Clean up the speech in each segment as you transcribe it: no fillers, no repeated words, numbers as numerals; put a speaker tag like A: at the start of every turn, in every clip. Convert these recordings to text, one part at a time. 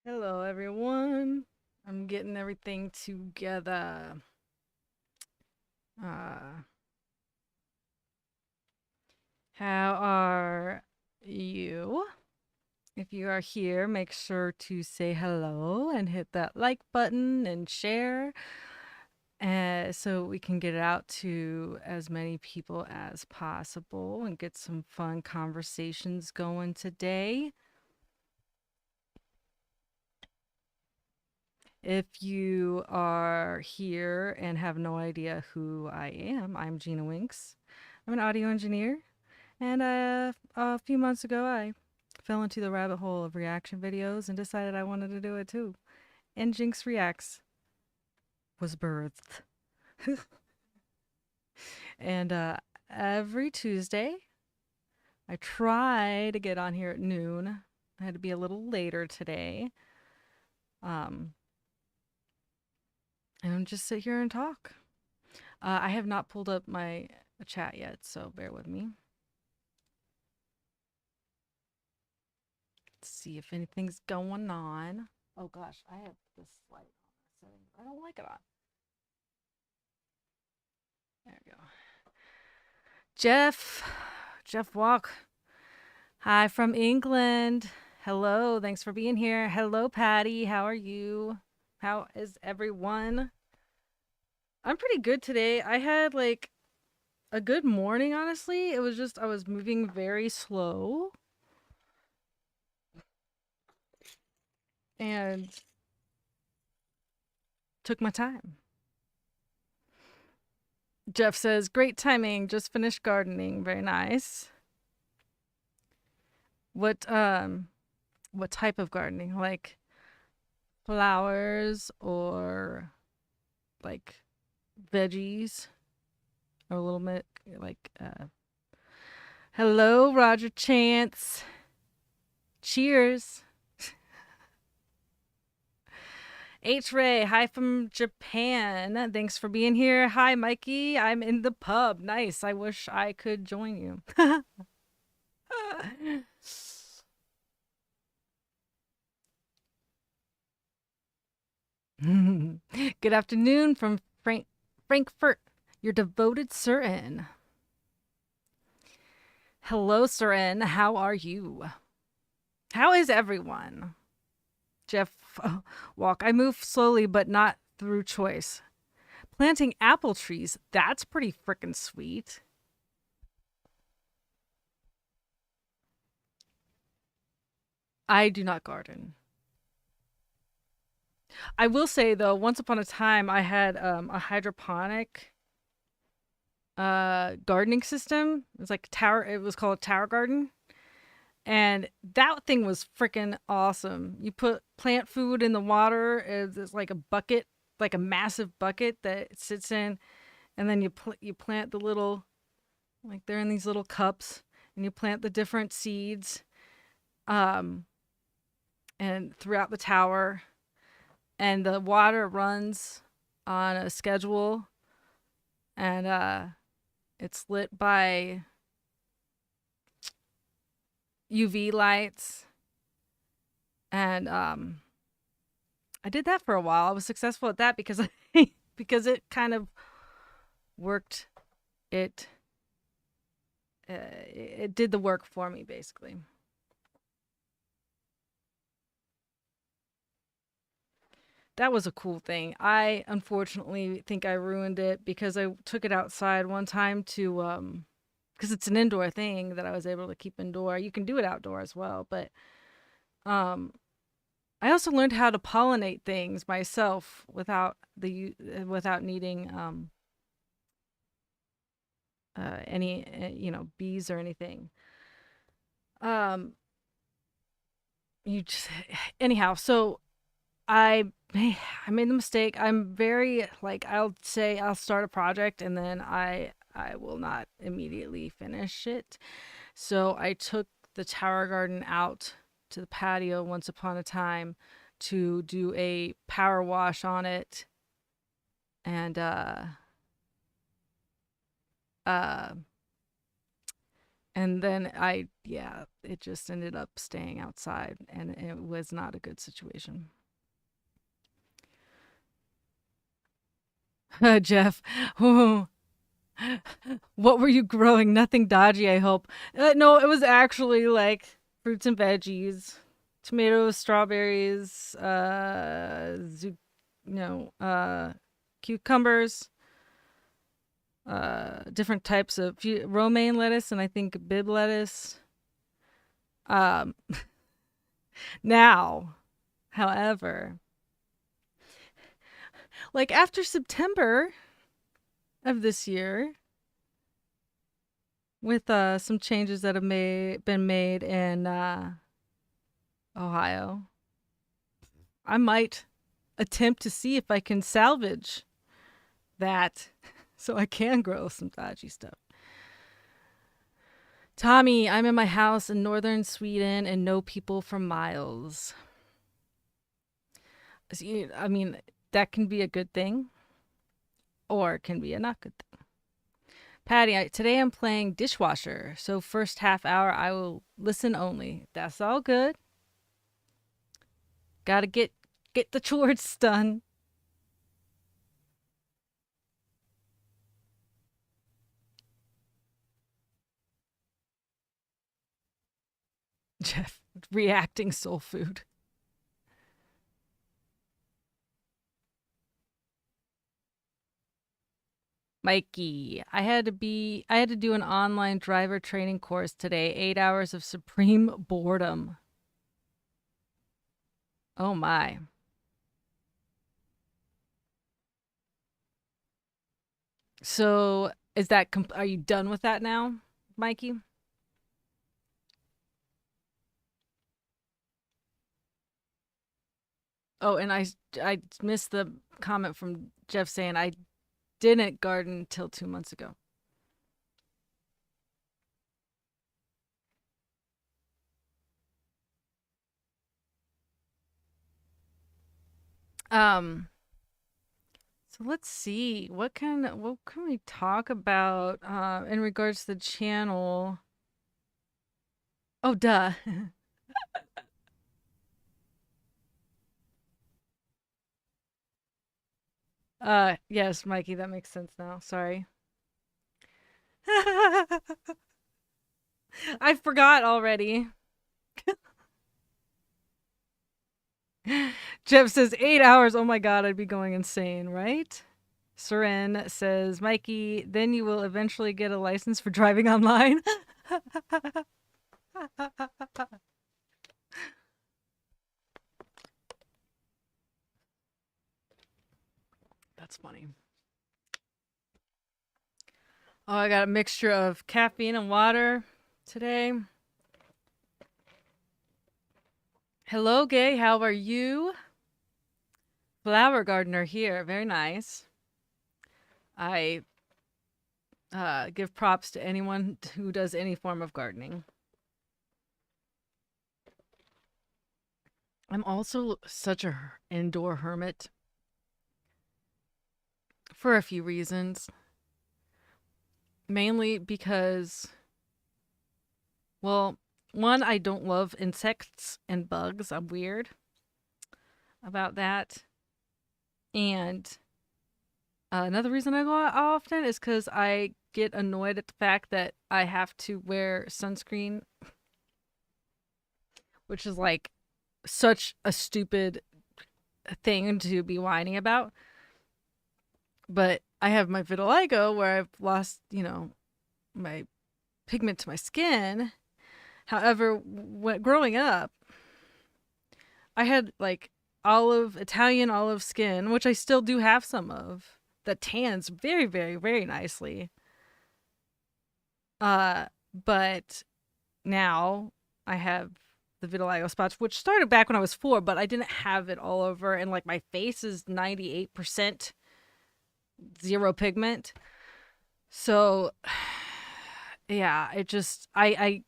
A: Hello, everyone. I'm getting everything together. Uh, how are you? If you are here, make sure to say hello and hit that like button and share so we can get it out to as many people as possible and get some fun conversations going today. If you are here and have no idea who I am, I'm GINX. I'm an audio engineer, and a few months ago, I fell into the rabbit hole of reaction videos and decided I wanted to do it too. And Jinx Reacts was birthed. And every Tuesday, I try to get on here at noon. I had to be a little later today. Um, and just sit here and talk. I have not pulled up my chat yet, so bear with me. Let's see if anything's going on. Oh gosh, I have this light on setting. I don't like it on. There we go. Jeff Walk. Hi from England. Hello, thanks for being here. Hello, Patty. How are you? How is everyone? I'm pretty good today. I had like a good morning, honestly. It was just I was moving very slow and took my time. Jeff says, "Great timing. Just finished gardening. Very nice." What um what type of gardening? Like flowers or like veggies or a little bit like hello, Roger Chance. Cheers. H Ray, hi from Japan. Thanks for being here. Hi, Mikey. I'm in the pub. Nice. I wish I could join you. Good afternoon from Frankfurt, your devoted Surin. Hello, Surin. How are you? How is everyone? Jeff Walk. I move slowly, but not through choice. Planting apple trees, that's pretty freaking sweet. I do not garden. I will say though, once upon a time I had a hydroponic gardening system. It was like tower it was called a tower garden. And that thing was freaking awesome. You put plant food in the water. It's like a bucket, like a massive bucket that it sits in, and then you plant the little, like they're in these little cups, and you plant the different seeds, um, and throughout the tower, and the water runs on a schedule, and it's lit by UV lights, and I did that for a while. I was successful at that because because it kind of worked. It it did the work for me basically. That was a cool thing. I unfortunately think I ruined it because I took it outside one time to because it's an indoor thing that I was able to keep indoor. You can do it outdoor as well, but um I also learned how to pollinate things myself without needing any bees or anything. Um you just anyhow, so I I made the mistake. I'm very like I'll say I'll start a project and then I will not immediately finish it. So I took the tower garden out to the patio once upon a time to do a power wash on it and uh And then yeah, it just ended up staying outside and it was not a good situation. Jeff, oh, what were you growing? Nothing dodgy, I hope. No, it was actually like fruits and veggies, tomatoes, strawberries, no, cucumbers, different types of romaine lettuce, and I think bib lettuce. Um, Now, however, like after September of this year, with some changes that have been made in Ohio, I might attempt to see if I can salvage that so I can grow some dodgy stuff. Tommy, I'm in my house in northern Sweden and know people for miles. See, I mean, that can be a good thing or it can be a not good thing. Patty, today I'm playing dishwasher, so first half hour I will listen only. That's all good. Gotta get the chores done. Jeff, reacting soul food. Mikey, I had to do an online driver training course today. 8 hours of supreme boredom. Oh my. So is that are you done with that now, Mikey? Oh, and I missed the comment from Jeff saying I didn't garden till 2 months ago. Um, so let's see what can we talk about in regards to the channel. Oh, duh. Yes, Mikey, that makes sense now. Sorry. I forgot already. Jeff says 8 hours. Oh my god, I'd be going insane, right? Seren says, Mikey, then you will eventually get a license for driving online. That's funny. Oh, I got a mixture of caffeine and water today. Hello, Gay. How are you? Flower gardener here. Very nice. I give props to anyone who does any form of gardening. I'm also such a indoor hermit for a few reasons. Mainly because, well, one, I don't love insects and bugs. I'm weird about that. And another reason I go out often is because I get annoyed at the fact that I have to wear sunscreen, which is like such a stupid thing to be whining about. But I have my vitiligo where I've lost, my pigment to my skin. However, growing up, I had like Italian olive skin, which I still do have some of, that tans very, very, very nicely. But now I have the vitiligo spots, which started back when I was 4, but I didn't have it all over, and like my face is 98% zero pigment. So yeah, it just I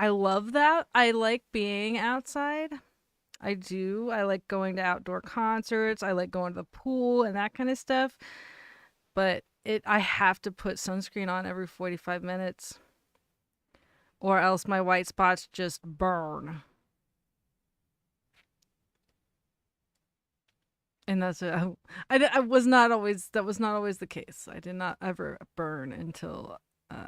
A: love that. I like being outside. I do. I like going to outdoor concerts. I like going to the pool and that kind of stuff. But I have to put sunscreen on every 45 minutes. or else my white spots just burn. And that's it. I was not always, that was not always the case. I did not ever burn until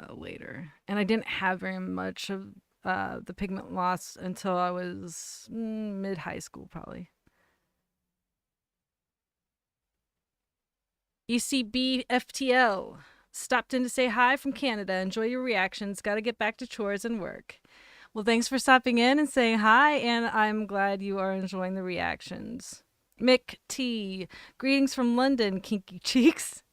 A: later. And I didn't have very much of the pigment loss until I was mid high school, probably. ECB FTL stopped in to say hi from Canada. Enjoy your reactions. Got to get back to chores and work. Well, thanks for stopping in and saying hi, and I'm glad you are enjoying the reactions. Mick T. Greetings from London, Kinky Cheeks.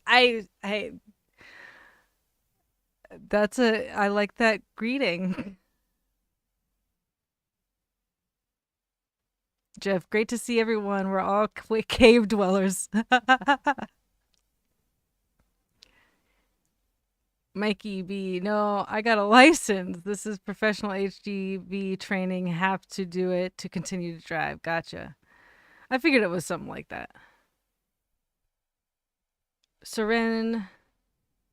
A: I that's I like that greeting. Jeff, great to see everyone. We're all cave dwellers. Mikey B, no, I got a license. This is professional HGV training. Have to do it to continue to drive. Gotcha. I figured it was something like that. Seren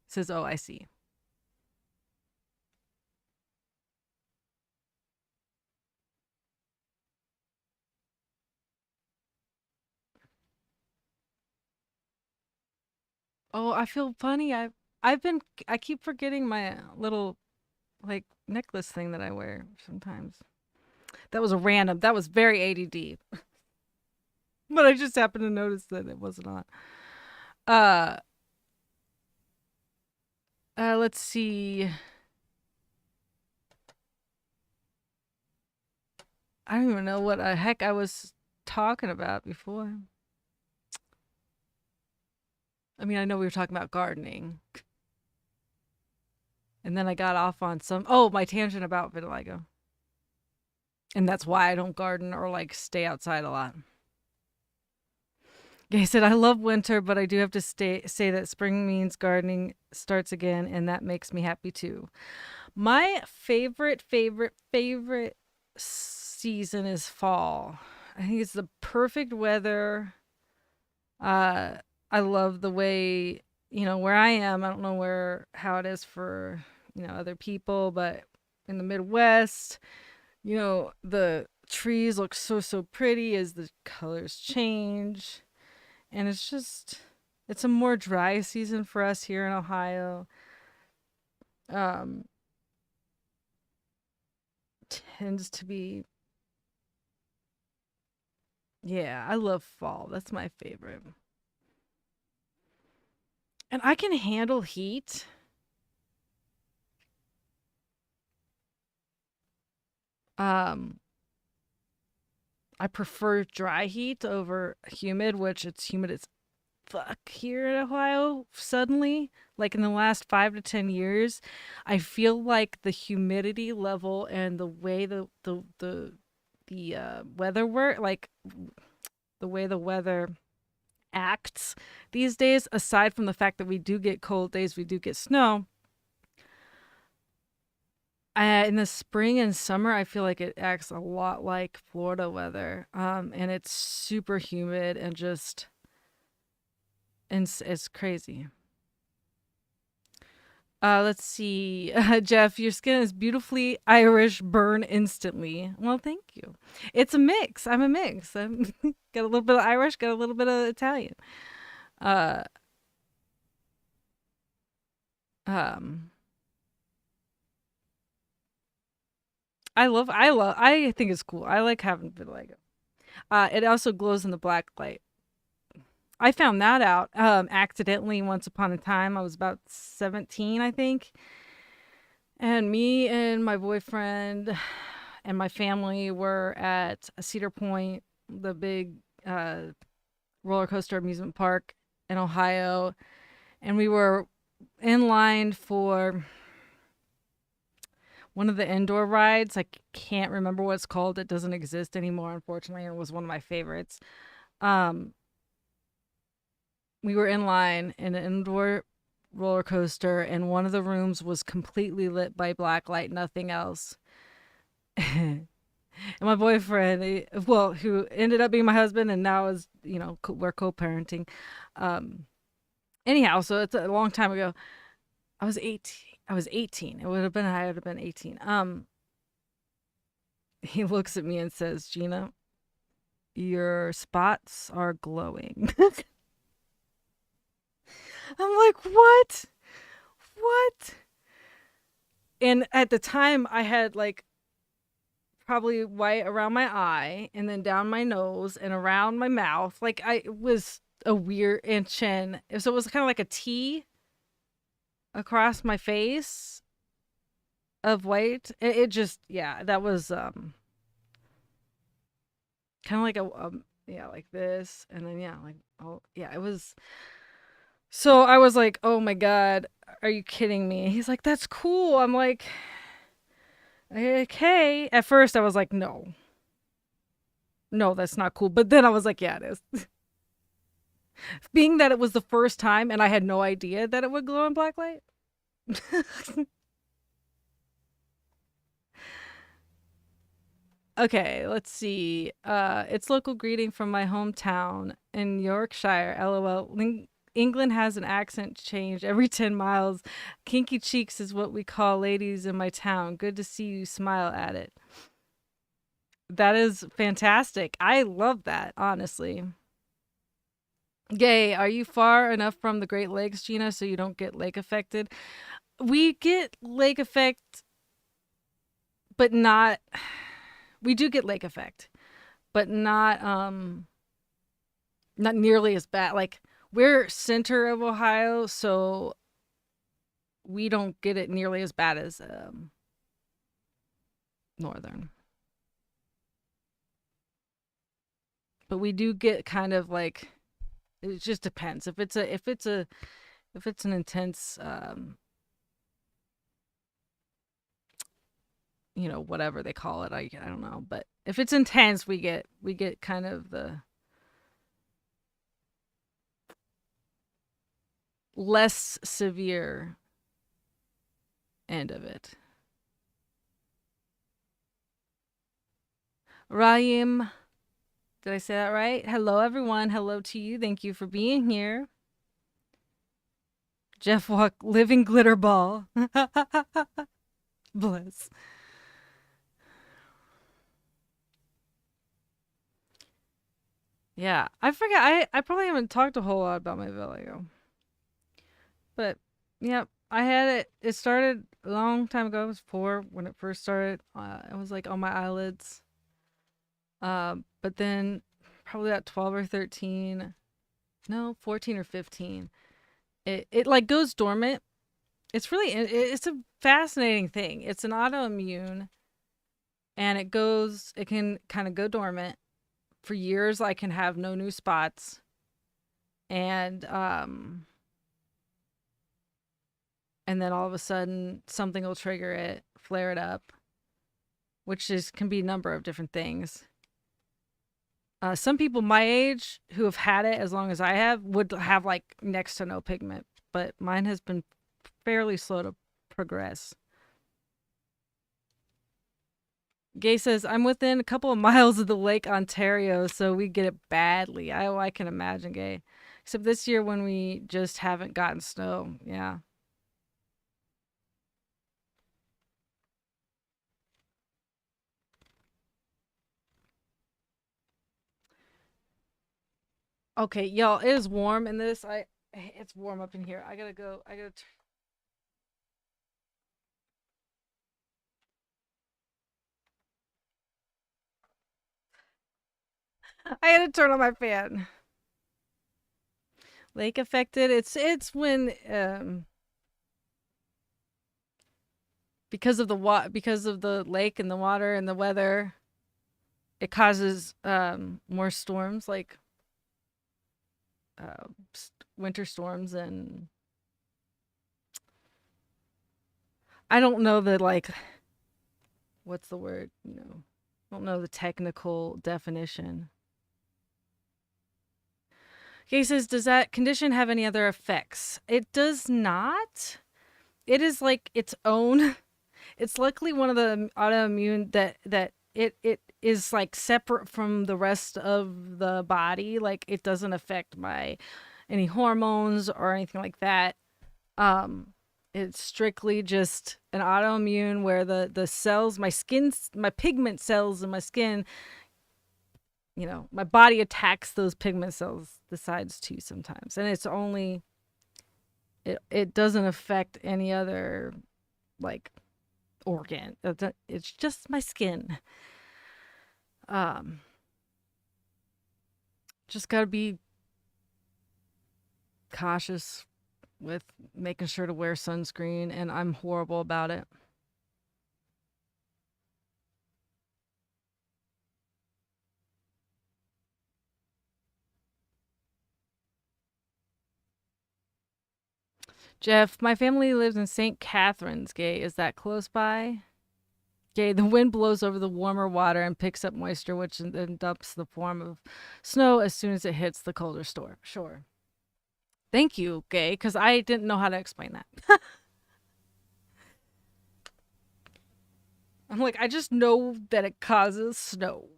A: says, oh, I see. Oh, I feel funny. I keep forgetting my little like necklace thing that I wear sometimes. That was a random. That was very ADD. But I just happened to notice that it was not. Uh let's see. I don't even know what the heck I was talking about before. I mean, I know we were talking about gardening. And then I got off on my tangent about vitiligo. And that's why I don't garden or like stay outside a lot. He said, I love winter, but I do have to say that spring means gardening starts again, and that makes me happy too. My favorite season is fall. I think it's the perfect weather. I love the way, where I am. I don't know how it is for, other people, but in the Midwest, the trees look so pretty as the colors change. And it's a more dry season for us here in Ohio. Tends to be, yeah, I love fall. That's my favorite. And I can handle heat. I prefer dry heat over humid, which it's humid as fuck here in Ohio suddenly. Like in the last 5 to 10 years, I feel like the humidity level and the way the weather the way the weather acts these days, aside from the fact that we do get cold days, we do get snow. In the spring and summer, I feel like it acts a lot like Florida weather. And it's super humid and just, and it's crazy. Let's see. Jeff, your skin is beautifully Irish, burn instantly. Well, thank you. It's a mix. I'm a mix. I'm got a little bit of Irish, got a little bit of Italian. Uh, um, I think it's cool. I like having vitiligo. It also glows in the black light. I found that out accidentally once upon a time. I was about 17, I think. And me and my boyfriend and my family were at Cedar Point, the big roller coaster amusement park in Ohio. And we were in line for one of the indoor rides. I can't remember what it's called. It doesn't exist anymore, unfortunately. It was one of my favorites. We were in line in an indoor roller coaster, and one of the rooms was completely lit by black light, nothing else. And my boyfriend, who ended up being my husband, and now is, we're co-parenting. Anyhow, so it's a long time ago. I was 18. I was 18. It would have been I would have been 18. He looks at me and says, "Gina, your spots are glowing." I'm like, "What? What?" And at the time I had like probably white around my eye and then down my nose and around my mouth. Like I it was a weird and chin. So it was kind of like a T across my face of white. It just yeah, that was kind of like yeah, like this and then yeah, like oh yeah, it was so I was like, "Oh my god, are you kidding me?" He's like, "That's cool." I'm like, "Okay." At first I was like, "No. No, that's not cool." But then I was like, "Yeah, it is." Being that it was the first time and I had no idea that it would glow in black light. Okay, let's see. It's local greeting from my hometown in Yorkshire. LOL. England has an accent change every 10 miles. Kinky cheeks is what we call ladies in my town. Good to see you smile at it. That is fantastic. I love that, honestly. Gay, are you far enough from the Great Lakes, Gina, so you don't get lake affected? We get lake effect, but not. We do get lake effect, but not nearly as bad. Like we're center of Ohio, so we don't get it nearly as bad as northern. But we do get kind of like it just depends. If it's an intense whatever they call it, I don't know, but if it's intense, we get kind of the less severe end of it. Rahim, did I say that right? Hello, everyone. Hello to you. Thank you for being here. Jeff Walk, living glitter ball. Bless. Yeah, I forget. I probably haven't talked a whole lot about my vitiligo, but yeah, I had it. It started a long time ago. It was 4 when it first started. It was like on my eyelids. But then probably at 12 or 13, no, 14 or 15, it like goes dormant. It's really it's a fascinating thing. It's an autoimmune, and it can kind of go dormant for years. I can have no new spots, and then all of a sudden something will trigger it, flare it up, which is can be a number of different things. Some people my age who have had it as long as I have would have like next to no pigment, but mine has been fairly slow to progress. Gay says, I'm within a couple of miles of the Lake Ontario, so we get it badly. I can imagine, Gay. Except this year when we just haven't gotten snow. Yeah. Okay, y'all, it is warm in this. It's warm up in here. I gotta go. I had to turn on my fan. Lake affected. It's when because of the lake and the water and the weather, it causes more storms like uh, winter storms, and I don't know the like what's the word, I don't know the technical definition. Okay, says, does that condition have any other effects? It does not. It is like its own. It's luckily one of the autoimmune that it is like separate from the rest of the body. Like it doesn't affect my any hormones or anything like that. Um, it's strictly just an autoimmune where the cells, my pigment cells in my skin, my body attacks those pigment cells, decides to sometimes. And it's only, it doesn't affect any other, like, organ. It's just my skin. Um, just got to be cautious with making sure to wear sunscreen, and I'm horrible about it. Jeff, my family lives in St. Catharines. Gay, is that close by? Gay, the wind blows over the warmer water and picks up moisture, which then dumps the form of snow as soon as it hits the colder shore. Thank you, Gay, because I didn't know how to explain that. I'm like, I just know that it causes snow.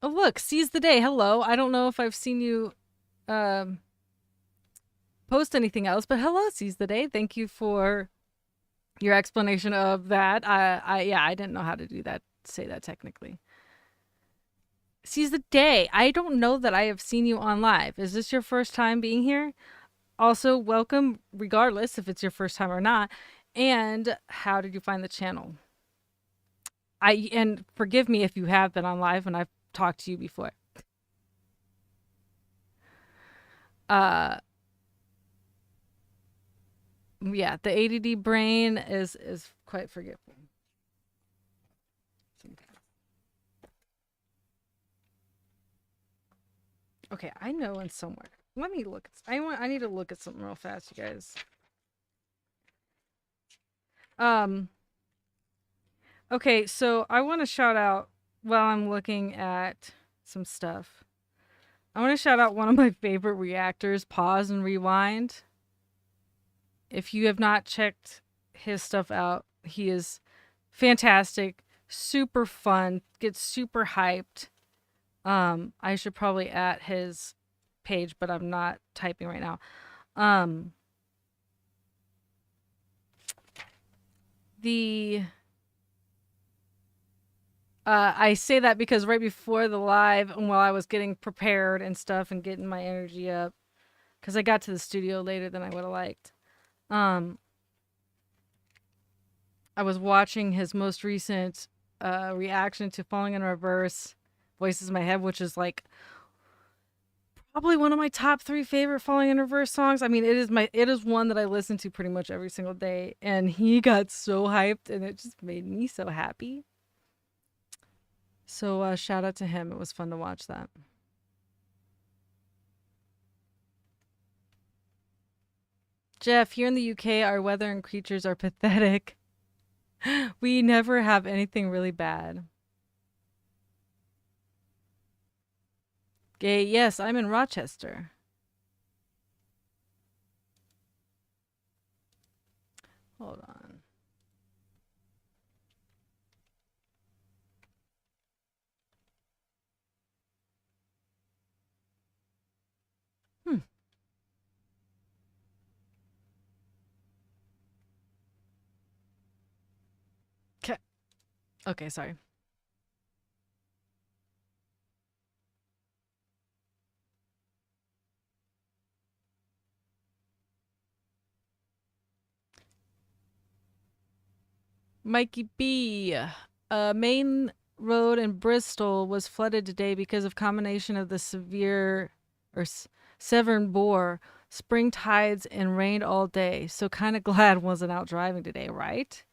A: Oh, look, seize the day. Hello. I don't know if I've seen you um, post anything else, but hello, seize the day. Thank you for your explanation of that. I didn't know how to do that, say that technically. Seize the day. I don't know that I have seen you on live. Is this your first time being here? Also, welcome, regardless if it's your first time or not. And how did you find the channel? And forgive me if you have been on live when I've talked to you before. Yeah, the ADD brain is quite forgetful. Okay, I know in somewhere. Let me look. I need to look at something real fast, you guys. Okay, so I want to shout out while I'm looking at some stuff. I want to shout out one of my favorite reactors, Pause and Rewind. If you have not checked his stuff out, he is fantastic, super fun, gets super hyped. I should probably at his page, but I'm not typing right now. I say that because right before the live, and while I was getting prepared and stuff and getting my energy up, because I got to the studio later than I would have liked, I was watching his most recent reaction to Falling in Reverse, Voices in My Head, which is like probably one of my top 3 favorite Falling in Reverse songs. I mean, it is one that I listen to pretty much every single day, and he got so hyped, and it just made me so happy. So shout out to him. It was fun to watch that. Jeff, here in the UK, our weather and creatures are pathetic. We never have anything really bad. Gay, yes, I'm in Rochester. Hold on. Okay, sorry. Mikey B. Main road in Bristol was flooded today because of combination of the severe or Severn bore, spring tides, and rained all day. So kind of glad wasn't out driving today, right?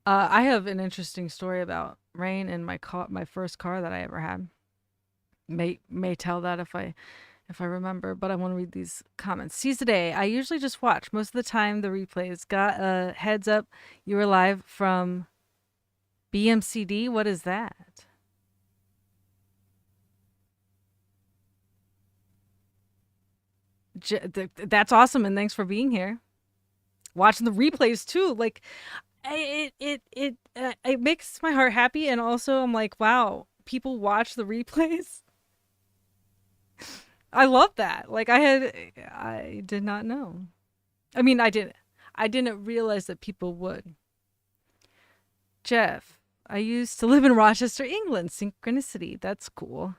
A: I have an interesting story about rain in my first car that I ever had. May tell that if I remember, but I want to read these comments. Seize the day. I usually just watch. Most of the time, the replays. Got a heads up. You were live from BMCD. What is that? That's awesome, and thanks for being here. Watching the replays too, like it makes my heart happy, and also I'm like, wow, people watch the replays. I love that. Like I did not know. I mean, I didn't realize that people would. Jeff, I used to live in Rochester, England. Synchronicity. That's cool.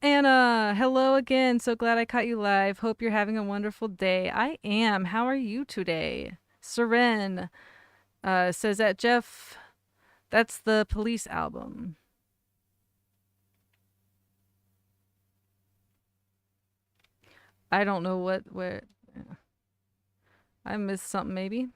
A: Anna, hello again. So glad I caught you live. Hope you're having a wonderful day. I am. How are you today? Seren says that Jeff, that's the Police album. I don't know where. I missed something maybe.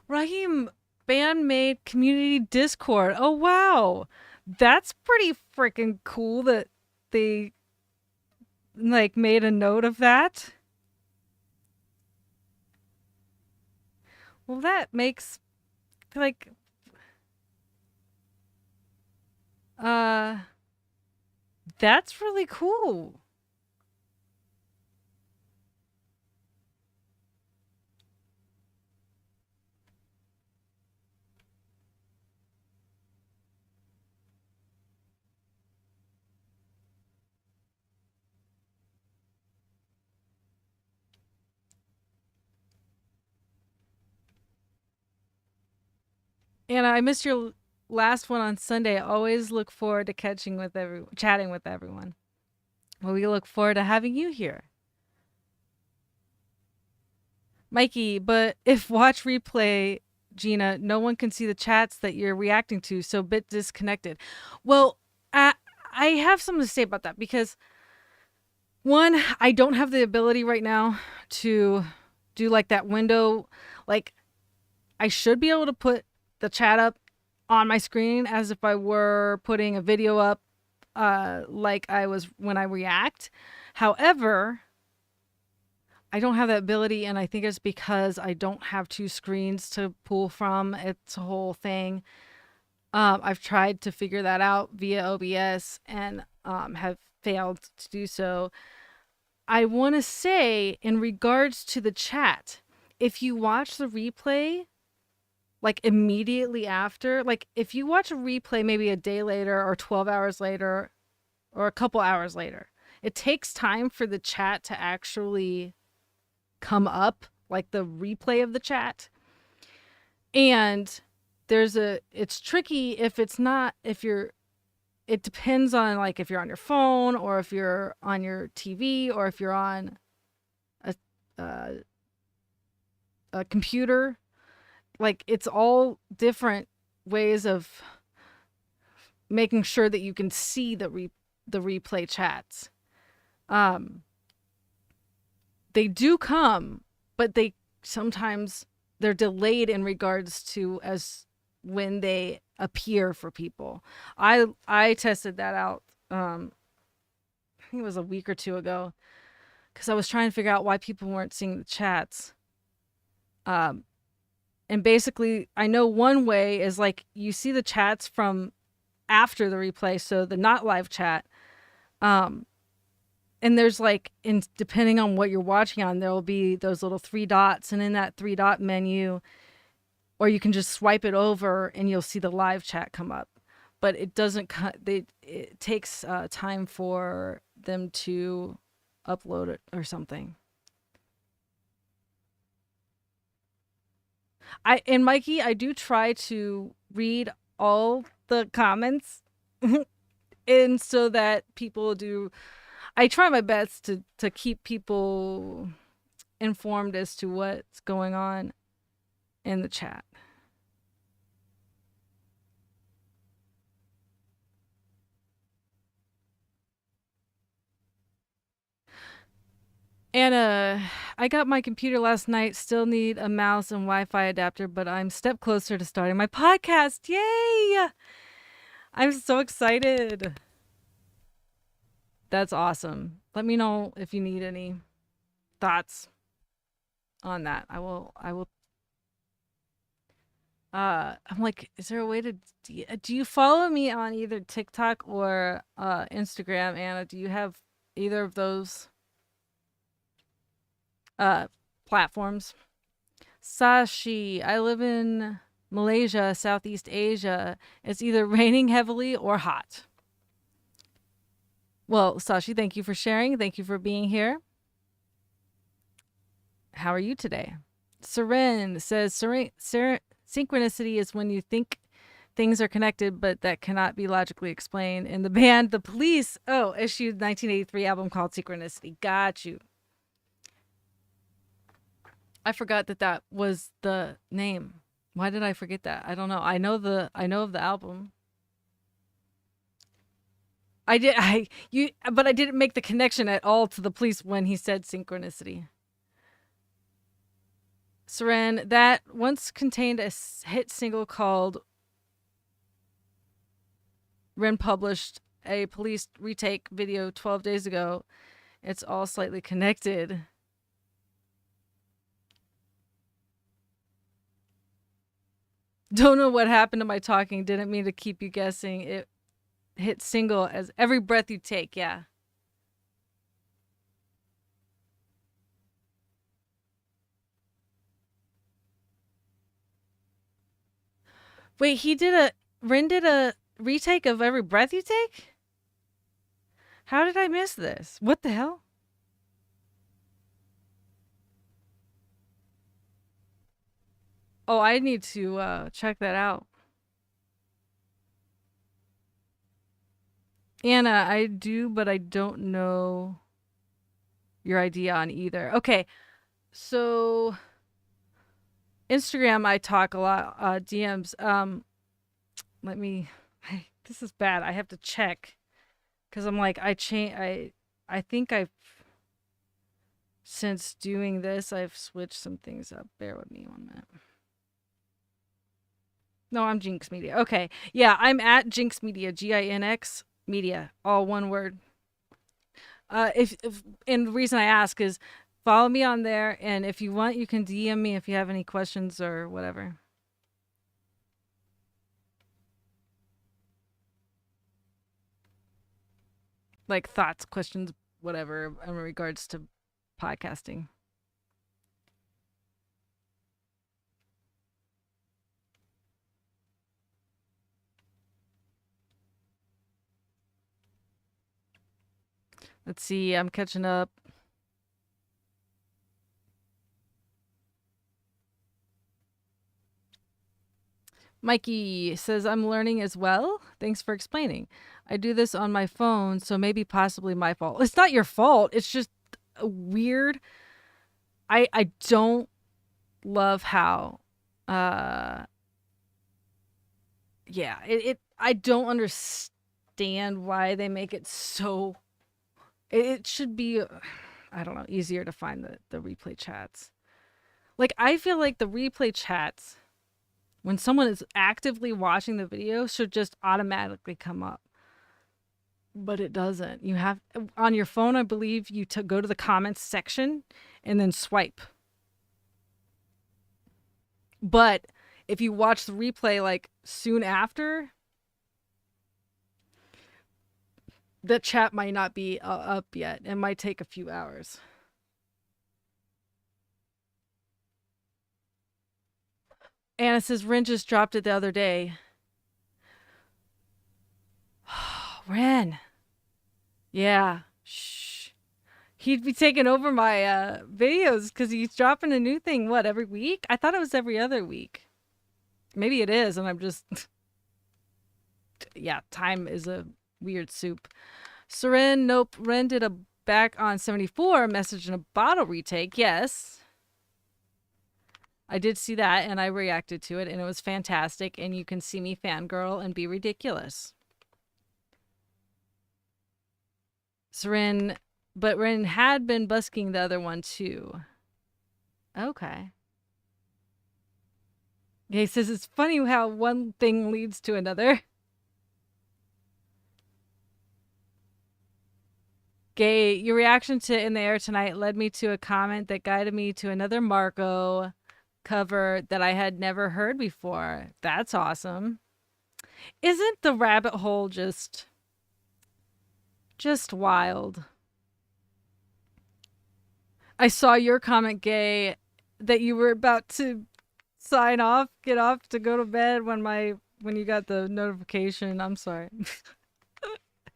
A: Raheem, bandmate community Discord. Oh wow. That's pretty freaking cool that they like made a note of that. Well, that makes like uh that's really cool. Anna, I missed your last one on Sunday. I always look forward to chatting with everyone. Well, we look forward to having you here. Mikey, but if watch replay, Gina, no one can see the chats that you're reacting to, so bit disconnected. Well, I have something to say about that because one, I don't have the ability right now to do like that window. Like, I should be able to put the chat up on my screen as if I were putting a video up, like I was when I react. However, I don't have that ability, and I think it's because I don't have two screens to pull from. It's a whole thing. I've tried to figure that out via OBS and have failed to do so. I want to say, in regards to the chat, if you watch the replay, like immediately after, like if you watch a replay maybe a day later or 12 hours later or a couple hours later, it takes time for the chat to actually come up, like the replay of the chat. And it's tricky if it's not, it depends on like if you're on your phone or if you're on your TV or if you're on a, a computer. Like it's all different ways of making sure that you can see the replay chats. They do come, but they're delayed in regards to as when they appear for people. I tested that out. I think it was a week or two ago, because I was trying to figure out why people weren't seeing the chats. And basically, I know one way is like you see the chats from after the replay, so the not live chat. And there's like, depending on what you're watching on, there will be those little three dots, and in that three dot menu, or you can just swipe it over and you'll see the live chat come up. But it doesn't. It takes time for them to upload it or something. And Mikey, I do try to read all the comments, and so that people do. I try my best to keep people informed as to what's going on in the chat. And I got my computer last night. Still need a mouse and Wi-Fi adapter, but I'm a step closer to starting my podcast. Yay! I'm so excited. That's awesome. Let me know if you need any. thoughts on that. I'm like, is there a way to do you follow me on either TikTok or Instagram, Anna? Do you have either of those uh platforms? Sashi, I live in Malaysia, Southeast Asia. It's either raining heavily or hot. Well, Sashi, thank you for sharing. Thank you for being here. How are you today? Seren says synchronicity is when you think things are connected, but that cannot be logically explained. In the band The Police, issued 1983 album called Synchronicity. Got you. I forgot that was the name. Why did I forget that? I don't know. I know of the album. But I didn't make the connection at all to The Police when he said Synchronicity. Seren, that once contained a hit single called Ren published a Police retake video 12 days ago. It's all slightly connected. Don't know what happened to my talking. Didn't mean to keep you guessing. It hit single as Every Breath You Take. Yeah. Wait, Ren did a retake of Every Breath You Take? How did I miss this? What the hell? Oh, I need to check that out. Anna, I do, but I don't know your idea on either. Okay, so Instagram, I talk a lot, DMs. This is bad. I have to check because I'm like, I think since doing this, I've switched some things up. Bear with me 1 minute. No, I'm GINX Media. Okay. Yeah, I'm at GINX Media, GINX Media, all one word. And the reason I ask is follow me on there, and if you want, you can DM me if you have any questions or whatever. Like thoughts, questions, whatever, in regards to podcasting. Let's see, I'm catching up. Mikey says, I'm learning as well. Thanks for explaining. I do this on my phone, so maybe possibly my fault. It's not your fault. It's just weird. I don't love how I don't understand why they make it so it should be I don't know, easier to find the replay chats. Like I feel like the replay chats when someone is actively watching the video should just automatically come up. But it doesn't. You have on your phone, I believe you go to the comments section and then swipe. But if you watch the replay like soon after, the chat might not be up yet. It might take a few hours. Anna says, Ren just dropped it the other day. Ren. Yeah. Shh. He'd be taking over my videos because he's dropping a new thing, every week? I thought it was every other week. Maybe it is, and I'm just... yeah, time is a weird soup. Seren, nope. Ren did a back on 74 message in a bottle retake. Yes. I did see that, and I reacted to it, and it was fantastic, and you can see me fangirl and be ridiculous. Seren, but Ren had been busking the other one, too. Okay. Yeah, he says it's funny how one thing leads to another. Gay, your reaction to In the Air Tonight led me to a comment that guided me to another Marco cover that I had never heard before. That's awesome. Isn't the rabbit hole just wild? I saw your comment, Gay, that you were about to sign off, get off to go to bed when you got the notification. I'm sorry.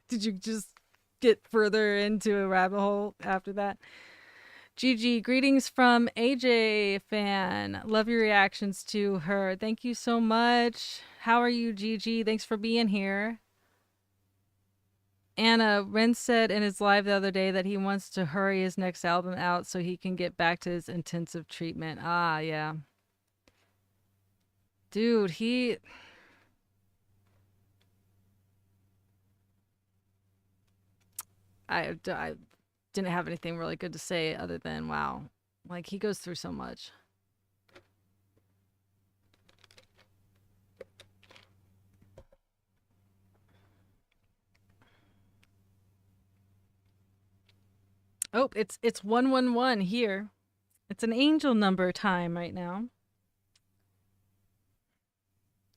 A: Did you just get further into a rabbit hole after that? GG, greetings from AJ fan. Love your reactions to her. Thank you so much. How are you, GG? Thanks for being here. Anna, Ren said in his live the other day that he wants to hurry his next album out so he can get back to his intensive treatment. Ah, yeah. Dude, I didn't have anything really good to say other than, wow. Like, he goes through so much. Oh, it's 111 here. It's an angel number time right now.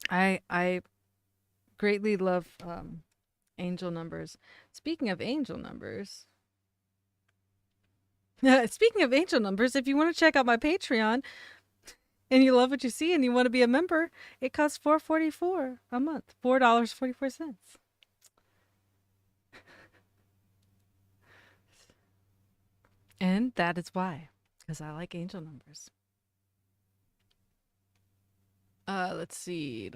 A: I greatly love angel numbers. Speaking of angel numbers, if you want to check out my Patreon and you love what you see and you want to be a member, it costs $4.44 a month. $4.44. And that is why, because I like angel numbers. Let's see.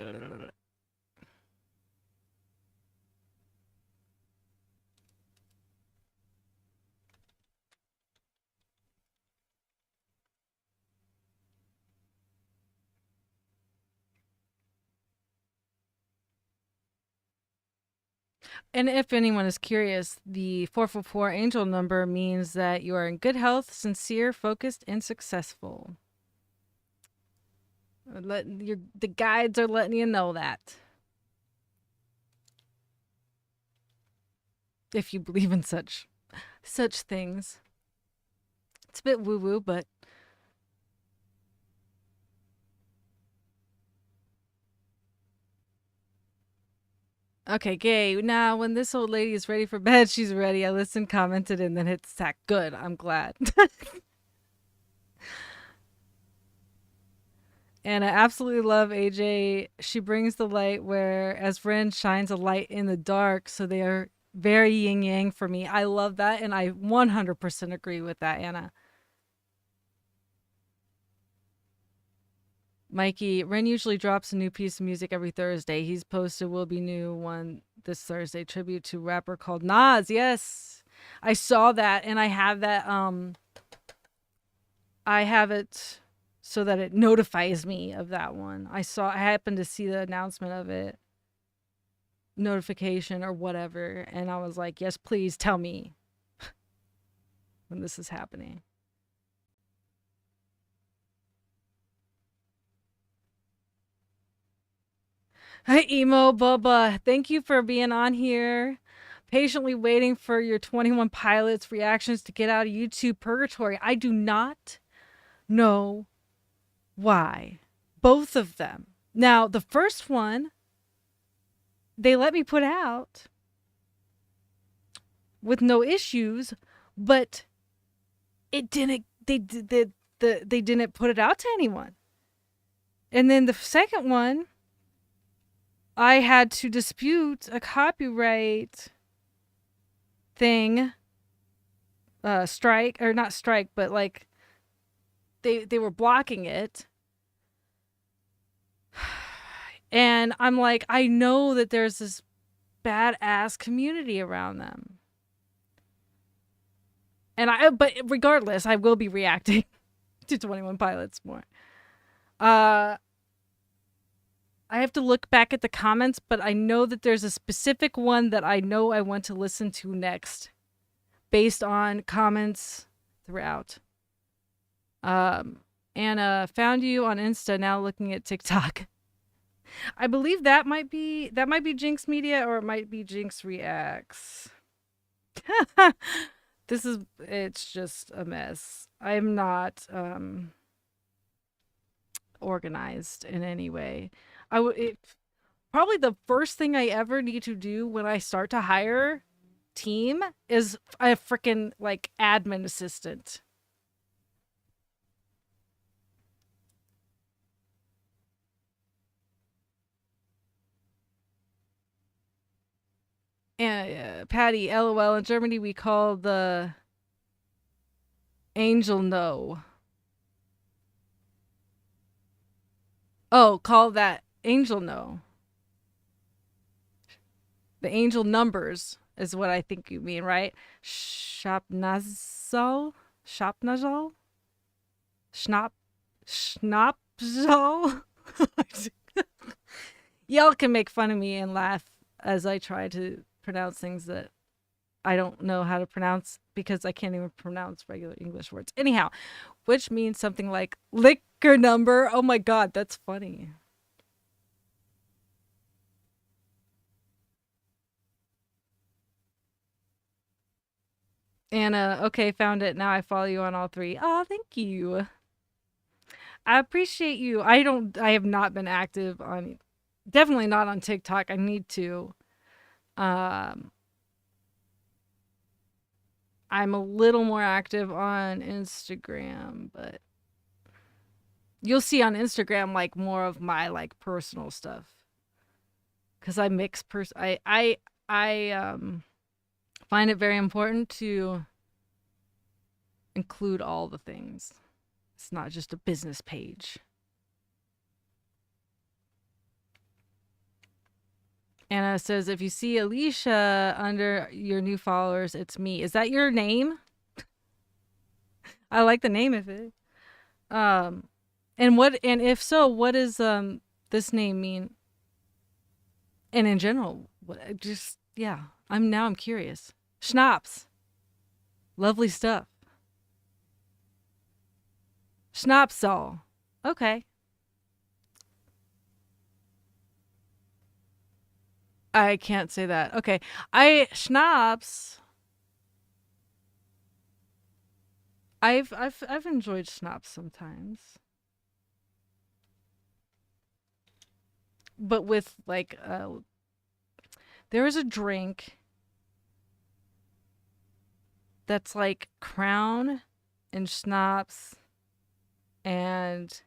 A: And if anyone is curious, the 444 angel number means that you are in good health, sincere, focused, and successful. The guides are letting you know that. If you believe in such things. It's a bit woo-woo, but okay, Gay. Now, when this old lady is ready for bed, she's ready. I listened, commented, and then hit stack. Good. I'm glad. And I absolutely love AJ. She brings the light where as Ren shines a light in the dark. So they are very yin yang for me. I love that. And I 100% agree with that, Anna. Mikey, Ren usually drops a new piece of music every Thursday. He's posted will be new one this Thursday, tribute to rapper called Nas. Yes. I saw that and I have that I have it so that it notifies me of that one. I happened to see the announcement of it, notification or whatever, and I was like, yes, please tell me when this is happening. Hi, Emo Bubba. Thank you for being on here. Patiently waiting for your 21 Pilots reactions to get out of YouTube purgatory. I do not know why. Both of them. Now, the first one, they let me put out with no issues, but it didn't. They didn't put it out to anyone. And then the second one, I had to dispute a copyright thing, strike, or not strike, but like they were blocking it. And I'm like, I know that there's this badass community around them. But regardless, I will be reacting to 21 Pilots more. I have to look back at the comments, but I know that there's a specific one that I know I want to listen to next based on comments throughout. Anna, found you on Insta, now looking at TikTok. I believe that might be GINX Media or it might be GINX Reacts. It's just a mess. I'm not organized in any way. Probably the first thing I ever need to do when I start to hire team is a freaking like admin assistant. And Patty, LOL. In Germany, we call the angel no. Oh, call that angel no. The angel numbers is what I think you mean, right? Schapnazol? Schapnazol? Schnapp? Schnapzol? Y'all can make fun of me and laugh as I try to pronounce things that I don't know how to pronounce because I can't even pronounce regular English words. Anyhow, which means something like liquor number. Oh my God, that's funny. Anna, okay, found it. Now I follow you on all three. Oh, thank you. I appreciate you. I have not been active on, definitely not on TikTok. I need to. Um, I'm a little more active on Instagram, but you'll see on Instagram like more of my like personal stuff because I mix I find it very important to include all the things. It's not just a business page. Anna says, if you see Alicia under your new followers, it's me. Is that your name? I like the name of it. Um, and if so, what does this name mean? And in general, what just yeah. I'm curious. Schnapps. Lovely stuff. Schnapsal. Okay. I can't say that. Okay. I schnapps. I've enjoyed schnapps sometimes. But with like there is a drink that's like Crown and schnapps and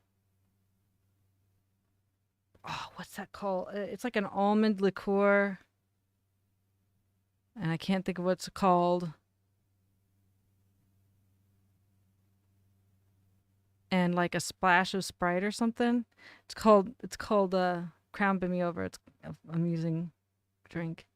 A: oh, what's that called? It's like an almond liqueur, and I can't think of what's called. And like a splash of Sprite or something. It's called Crown Bid Me Over. It's an amusing drink.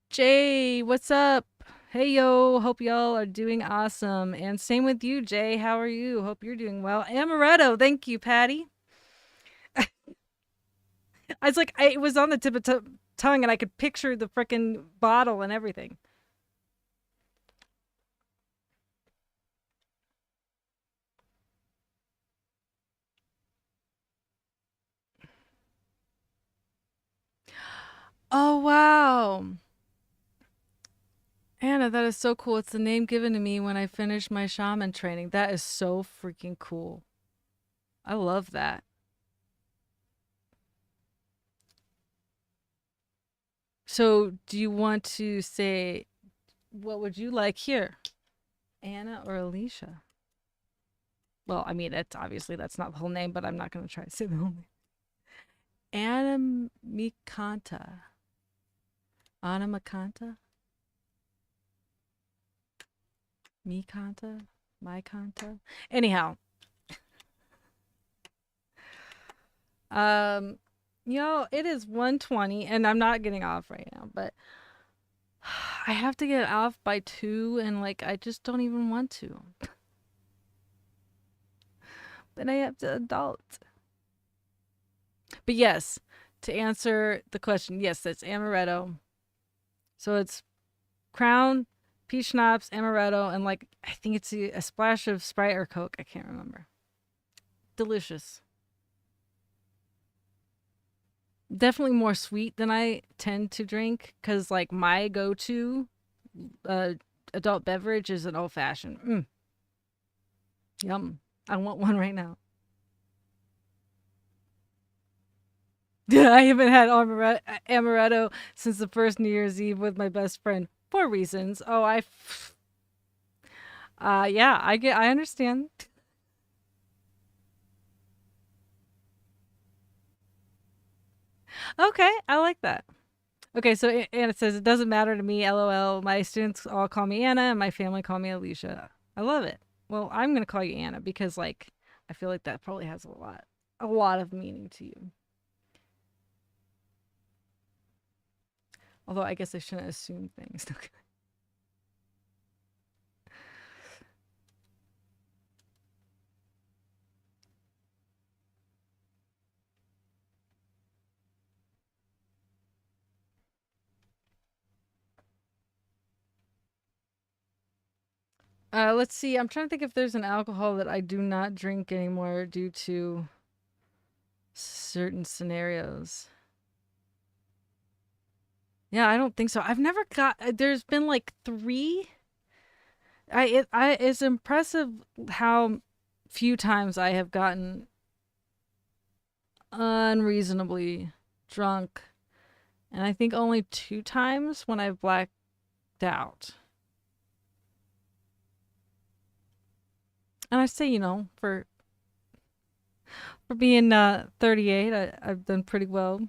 A: Jay, what's up? Hey yo, hope y'all are doing awesome. And same with you, Jay. How are you? Hope you're doing well. Amaretto, thank you, Patty. I was like, it was on the tip of tongue, and I could picture the freaking bottle and everything. Oh wow, Anna, that is so cool. It's the name given to me when I finished my shaman training. That is so freaking cool. I love that. So, do you want to say what would you like here, Anna or Alicia? Well, I mean, it's obviously that's not the whole name, but I'm not going to try to say the whole name. Anna Mikanta. Anna Mikanta? Mikanta? My Kanta? Anyhow, um, it is 1:20 and I'm not getting off right now, but I have to get off by 2 and like I just don't even want to. But I have to adult. But yes, to answer the question, yes, it's amaretto. So it's Crown, peach schnapps, amaretto, and like I think it's a splash of Sprite or Coke. I can't remember. Delicious. Definitely more sweet than I tend to drink because, like, my go to uh, adult beverage is an old fashioned. Yum. I want one right now. I haven't had amaretto since the first New Year's Eve with my best friend for reasons. Yeah, I understand. Okay, I like that. Okay, so Anna says it doesn't matter to me. LOL. My students all call me Anna, and my family call me Alicia. I love it. Well, I'm gonna call you Anna because, like, I feel like that probably has a lot of meaning to you. Although I guess I shouldn't assume things. Let's see. I'm trying to think if there's an alcohol that I do not drink anymore due to certain scenarios. Yeah, I don't think so. I've never got. There's been like three. It's impressive how few times I have gotten unreasonably drunk, and I think only two times when I've blacked out. And I say, for being 38, I've done pretty well.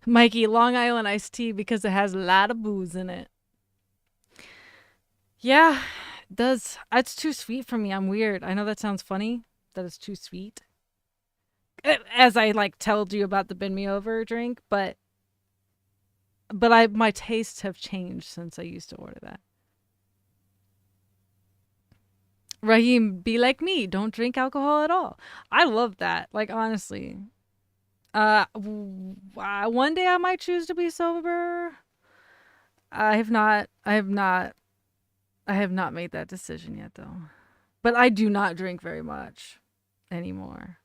A: Mikey, Long Island iced tea because it has a lot of booze in it. Yeah, it does. It's too sweet for me. I'm weird. I know that sounds funny that it's too sweet. As I like told you about the bend me over drink, but I my tastes have changed since I used to order that. Raheem, be like me. Don't drink alcohol at all. I love that. Like, honestly. One day I might choose to be sober. I have not. I have not. I have not made that decision yet, though. But I do not drink very much anymore.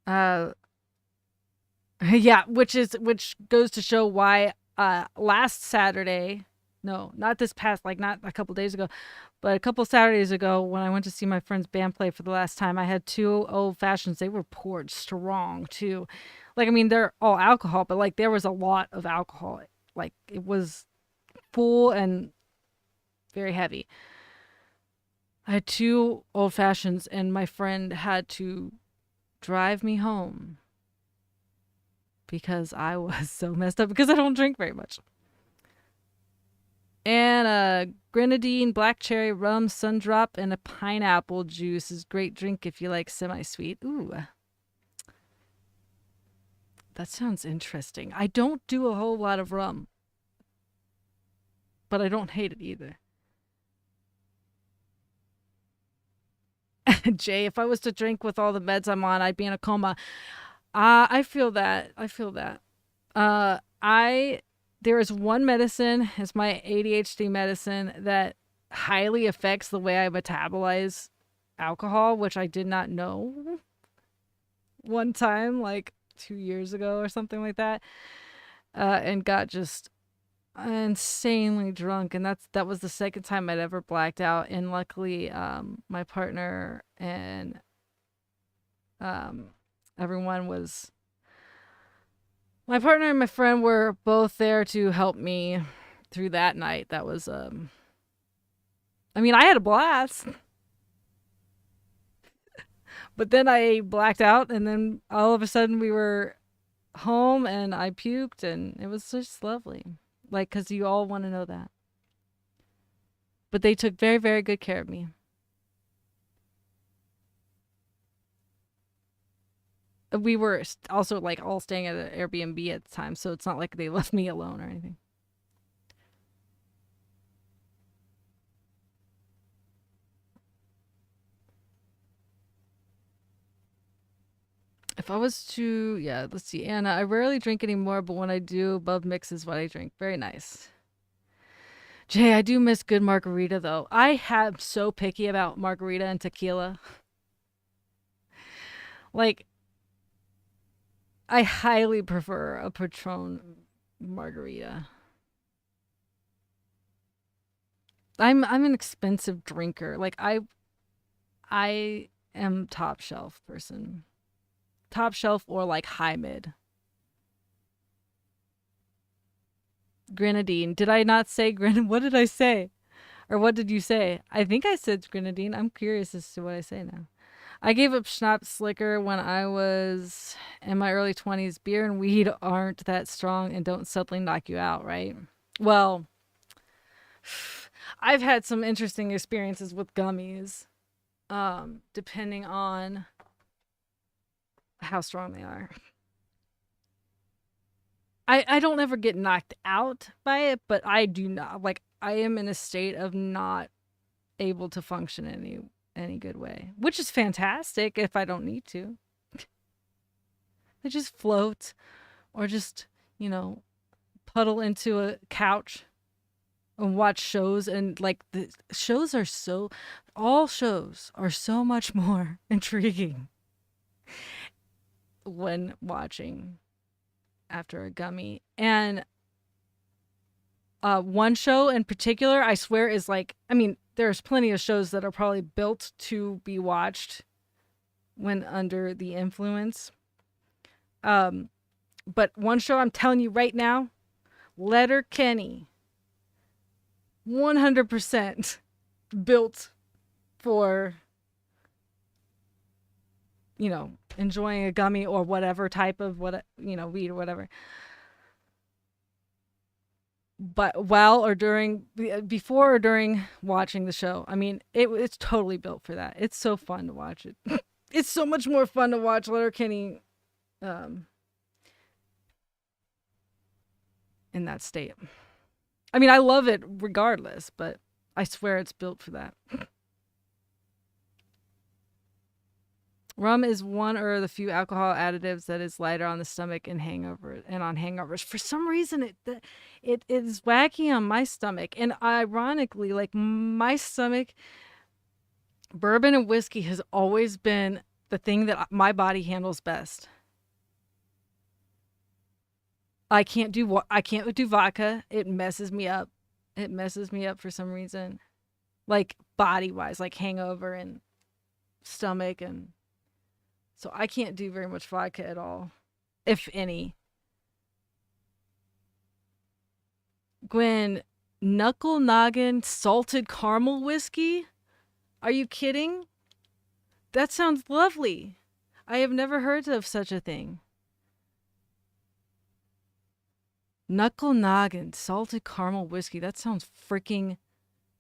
A: Uh, yeah, which goes to show why last Saturday, no, not this past, like not a couple days ago, but a couple Saturdays ago when I went to see my friend's band play for the last time, I had two old fashions. They were poured strong too. Like, I mean, they're all alcohol, but like there was a lot of alcohol. Like it was full and very heavy. I had two old fashions, and my friend had to drive me home because I was so messed up because I don't drink very much. And a grenadine, black cherry, rum, sundrop, and a pineapple juice is great drink if you like semi-sweet. Ooh, that sounds interesting. I don't do a whole lot of rum, but I don't hate it either. Jay, if I was to drink with all the meds I'm on, I'd be in a coma. I feel that. I feel that. I there is one medicine, it's my ADHD medicine that highly affects the way I metabolize alcohol, which I did not know one time, like 2 years ago or something like that, and got just insanely drunk, and that was the second time I'd ever blacked out. And luckily, my partner and um, everyone was my partner and my friend were both there to help me through that night. That was I mean, I had a blast, but then I blacked out, and then all of a sudden we were home and I puked, and it was just lovely. Like, cuz you all want to know that. But they took very, very good care of me. We were also like all staying at an Airbnb at the time, so it's not like they left me alone or anything. If I was to, yeah, let's see, Anna, I rarely drink anymore, but when I do, above mix is what I drink. Very nice. Jay, I do miss good margarita though. I am so picky about margarita and tequila. Like, I highly prefer a Patron margarita. I'm an expensive drinker. Like I am top shelf person. Top shelf or like high mid. Grenadine. Did I not say grenadine? What did I say? Or what did you say? I think I said grenadine. I'm curious as to what I say now. I gave up schnapps liquor when I was in my early 20s. Beer and weed aren't that strong and don't suddenly knock you out, right? Well, I've had some interesting experiences with gummies, depending on how strong they are. I don't ever get knocked out by it, but I do not, like, I am in a state of not able to function any good way, which is fantastic if I don't need to. I just float or just, you know, puddle into a couch and watch shows, and like the shows are so all shows are so much more intriguing when watching after a gummy. And one show in particular, I swear, is like, I mean, there's plenty of shows that are probably built to be watched when under the influence. But one show I'm telling you right now, Letterkenny, 100% built for, you know, enjoying a gummy or whatever type of weed or whatever. But while or during, before or during watching the show, I mean, it's totally built for that. It's so fun to watch it. It's so much more fun to watch Letterkenny in that state. I mean, I love it regardless, but I swear it's built for that. Rum is one or the few alcohol additives that is lighter on the stomach and on hangovers. For some reason, it is wacky on my stomach, and ironically, like my stomach, bourbon and whiskey has always been the thing that my body handles best. I can't do vodka. It messes me up. It messes me up for some reason, like body wise, like hangover and stomach, and so I can't do very much vodka at all, if any. Gwen, knuckle noggin salted caramel whiskey? Are you kidding? That sounds lovely. I have never heard of such a thing. Knuckle noggin salted caramel whiskey. That sounds freaking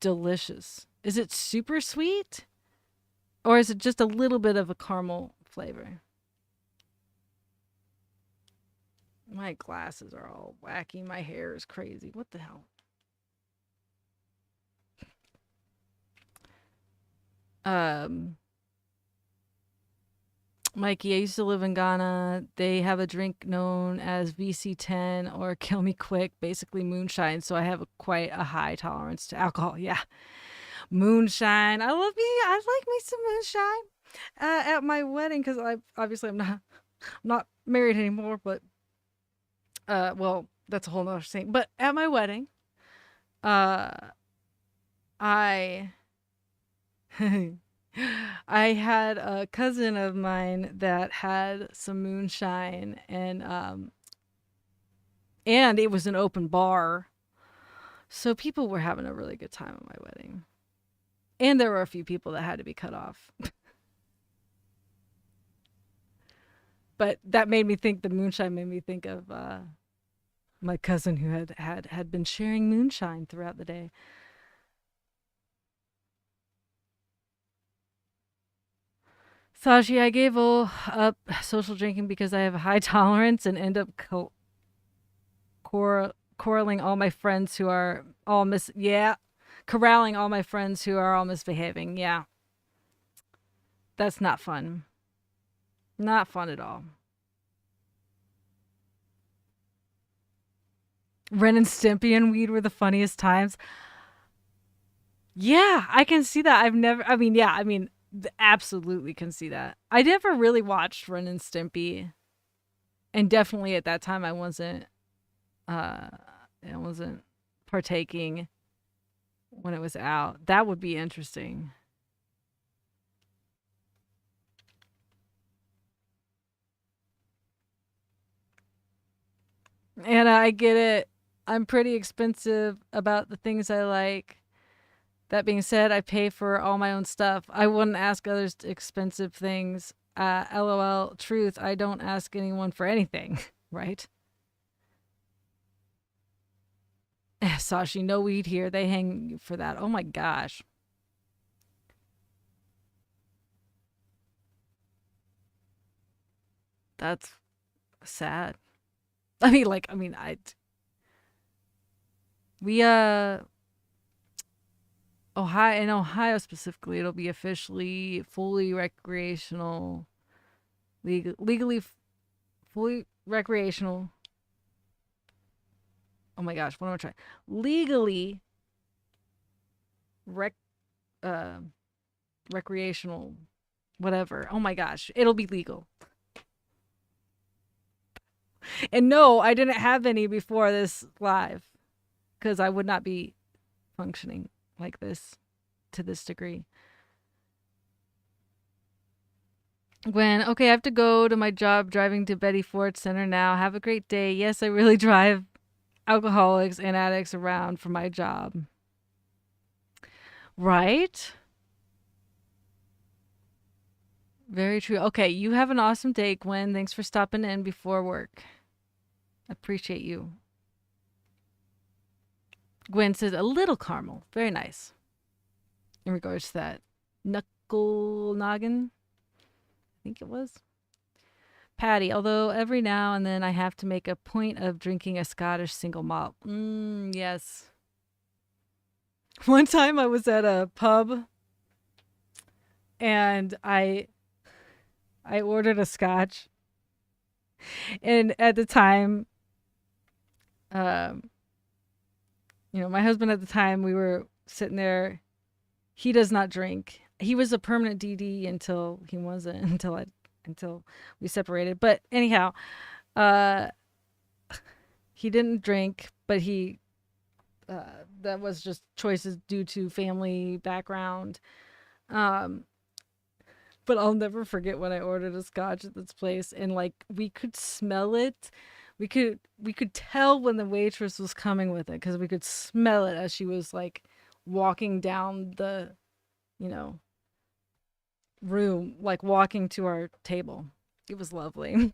A: delicious. Is it super sweet? Or is it just a little bit of a caramel flavor? My glasses are all wacky. My hair is crazy. What the hell? Mikey, I used to live in Ghana. They have a drink known as VC10 or Kill Me Quick, basically moonshine. So I have quite a high tolerance to alcohol. Yeah, moonshine. I like me some moonshine at my wedding, because I'm not married anymore. But well, that's a whole nother thing. But at my wedding, I I had a cousin of mine that had some moonshine, and it was an open bar, so people were having a really good time at my wedding, and there were a few people that had to be cut off. But that made me think, the moonshine made me think of my cousin who had been sharing moonshine throughout the day. Sashi, I gave up social drinking because I have a high tolerance and end up corralling all my friends who are all corralling all my friends who are all misbehaving. Yeah. That's not fun. Not fun at all. Ren and Stimpy and weed were the funniest times. Yeah, I can see that. Absolutely can see that. I never really watched Ren and Stimpy, and definitely at that time uh I wasn't partaking when it was out. That would be interesting. And I get it. I'm pretty expensive about the things I like. That being said, I pay for all my own stuff. I wouldn't ask others expensive things. LOL, truth, I don't ask anyone for anything, right? Sashi, no weed here. They hang for that. Oh my gosh. That's sad. I we Ohio in Ohio specifically, it'll be officially fully recreational, legally fully recreational. Oh my gosh, what am I trying? Legally rec uh recreational whatever. Oh my gosh, it'll be legal. And no, I didn't have any before this live because I would not be functioning like this to this degree. Gwen, okay, I have to go to my job driving to Betty Ford Center now. Have a great day. Yes, I really drive alcoholics and addicts around for my job. Right? Very true. Okay, you have an awesome day, Gwen. Thanks for stopping in before work. Appreciate you. Gwen says a little caramel. Very nice. In regards to that knuckle noggin, I think it was. Patty, although every now and then I have to make a point of drinking a Scottish single malt. Yes. One time I was at a pub and I ordered a scotch. And at the time, um, my husband at the time, we were sitting there. He does not drink. He was a permanent DD until he wasn't until we separated. But anyhow, uh, he didn't drink, but that was just choices due to family background. Um, but I'll never forget when I ordered a scotch at this place, and like we could smell it. We could tell when the waitress was coming with it because we could smell it as she was like walking down the, you know, room, like walking to our table. It was lovely.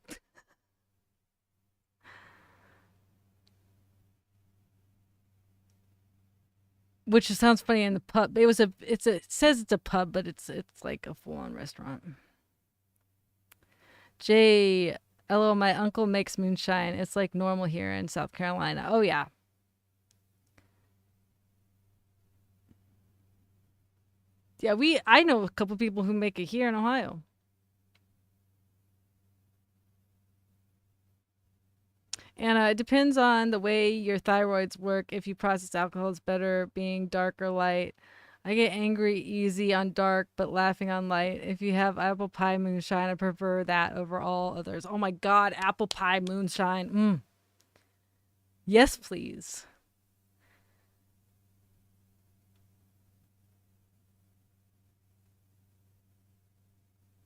A: Which sounds funny in the pub. It says it's a pub, but it's like a full on restaurant. Jay, hello, my uncle makes moonshine. It's like normal here in South Carolina. Oh yeah. Yeah, I know a couple people who make it here in Ohio. And it depends on the way your thyroids work. If you process alcohol, it's better being dark or light. I get angry easy on dark, but laughing on light. If you have apple pie moonshine, I prefer that over all others. Oh my God, apple pie moonshine. Yes, please.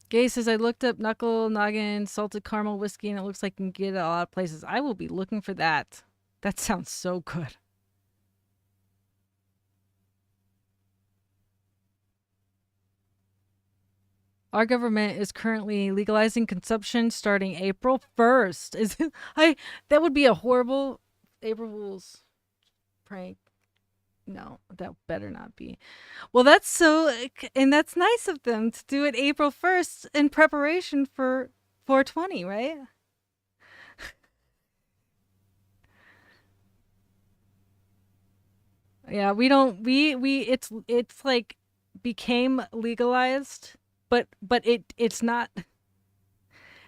A: Gay says, I looked up knuckle, noggin, salted caramel whiskey, and it looks like you can get it at a lot of places. I will be looking for that. That sounds so good. Our government is currently legalizing consumption starting April 1st. Is it, that would be a horrible April Fool's prank. No, that better not be. Well, and that's nice of them to do it April 1st in preparation for 420, right? Yeah, we don't we it's like became legalized, but it's not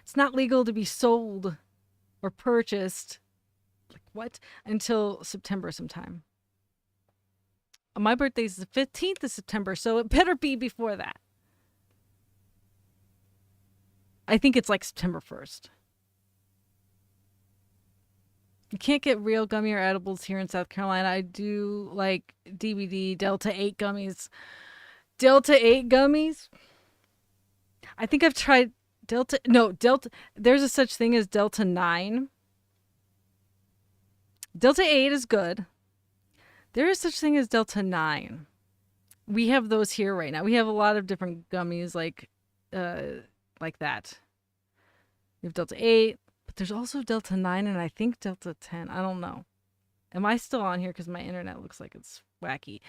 A: It's not legal to be sold or purchased. Like what? Until September sometime. My birthday's the 15th of September, so it better be before that. I think it's like September 1st. You can't get real gummy or edibles here in South Carolina. I do like DVD Delta 8 gummies. Delta 8 gummies? I think I've tried Delta. There's a such thing as Delta 9. Delta 8 is good. There is such thing as Delta 9. We have those here right now. We have a lot of different gummies like that. We have Delta 8, but there's also Delta 9 and I think Delta 10. I don't know. Am I still on here? Because my internet looks like it's wacky.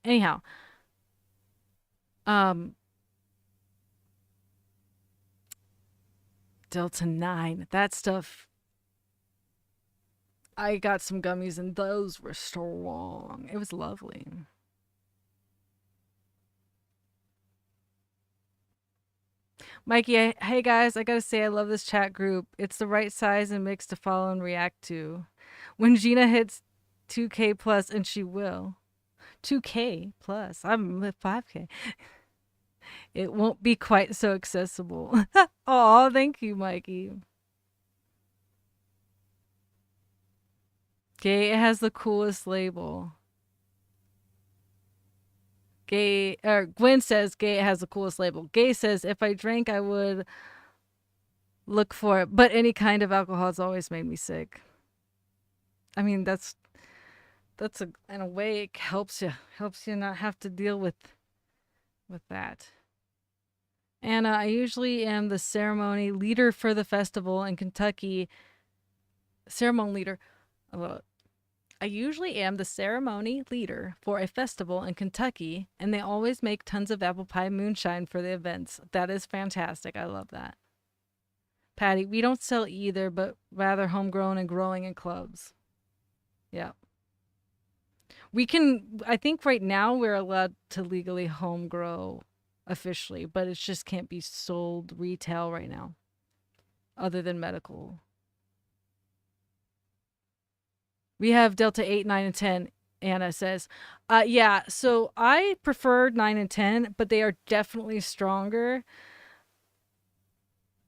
A: Anyhow. Delta 9. That stuff. I got some gummies and those were strong. It was lovely. Mikey, hey guys, I gotta say I love this chat group. It's the right size and mix to follow and react to. When Gina hits 2K plus, and she will. 2K plus. I'm at 5K. It won't be quite so accessible. Oh, thank you, Mikey. Gay has the coolest label. Gwen says Gay has the coolest label. Gay says if I drank, I would look for it, but any kind of alcohol has always made me sick. I mean, that's in a way it helps you not have to deal with that. And I usually am the ceremony leader for the festival in Kentucky. Ceremony leader. I usually am the ceremony leader for a festival in Kentucky, and they always make tons of apple pie moonshine for the events. That is fantastic. I love that. Patty, we don't sell either, but rather homegrown and growing in clubs. Yeah. I think right now we're allowed to legally home grow officially, but it just can't be sold retail right now, other than medical. We have Delta 8, 9, and 10, Anna says. Yeah, so I prefer 9 and 10, but they are definitely stronger.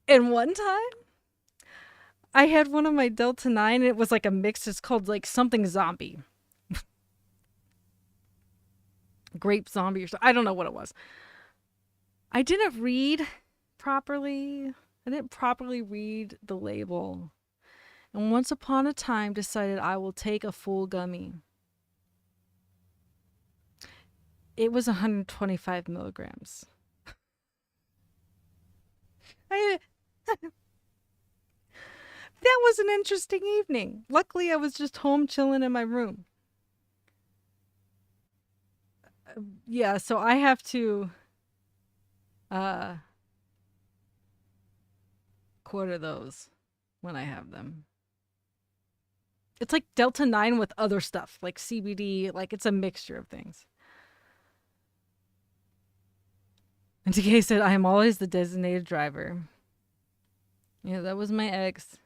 A: And one time, I had one of my Delta 9, and it was like a mix. It's called like something zombie. Grape zombie or something. I don't know what it was. I didn't read properly. I didn't properly read the label. And once upon a time decided I will take a full gummy. It was 125 milligrams. That was an interesting evening. Luckily, I was just home chilling in my room. Yeah, so I have to quarter those when I have them. It's like Delta 9 with other stuff, like CBD, like it's a mixture of things. And TK said, I am always the designated driver. Yeah, that was my ex.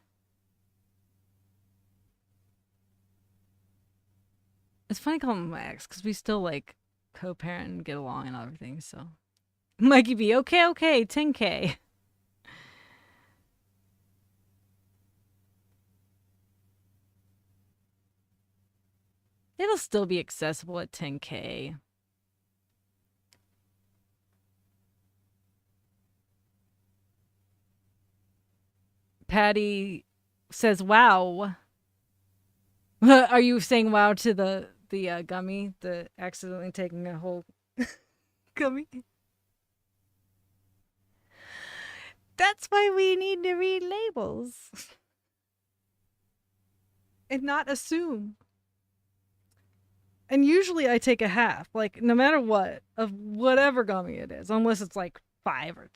A: It's funny calling him my ex, because we still like co-parent and get along and everything, so. Mikey B, okay, 10K. It'll still be accessible at 10K. Patty says, wow. Are you saying wow to the gummy? The accidentally taking a whole gummy? That's why we need to read labels. And not assume. And usually I take a half, like no matter what, of whatever gummy it is, unless it's like 5 or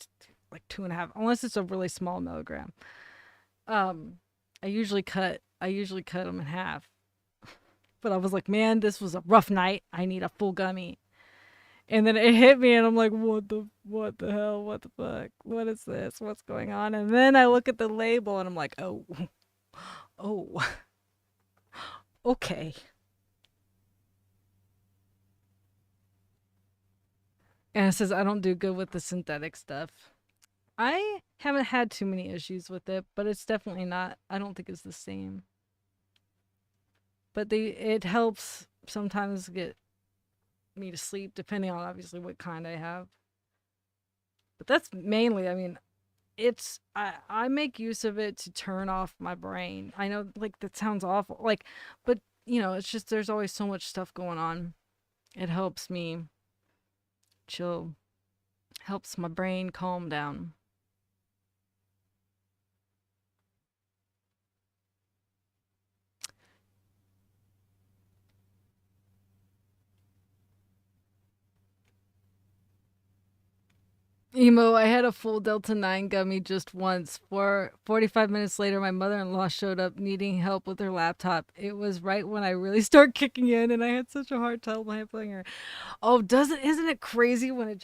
A: like 2.5, unless it's a really small milligram. I usually cut them in half. But I was like, man, this was a rough night. I need a full gummy. And then it hit me and I'm like, what the hell? What the fuck? What is this? What's going on? And then I look at the label and I'm like, oh, oh, okay. And it says I don't do good with the synthetic stuff. I haven't had too many issues with it, but it's definitely not, I don't think it's the same. But it helps sometimes get me to sleep, depending on obviously what kind I have. But that's mainly, I mean, I make use of it to turn off my brain. I know like that sounds awful. Like, but you know, it's just there's always so much stuff going on. It helps me chill, helps my brain calm down. Emo, I had a full Delta 9 gummy just once. 45 minutes later, my mother in law showed up needing help with her laptop. It was right when I really started kicking in, and I had such a hard time playing her. Oh, isn't it crazy when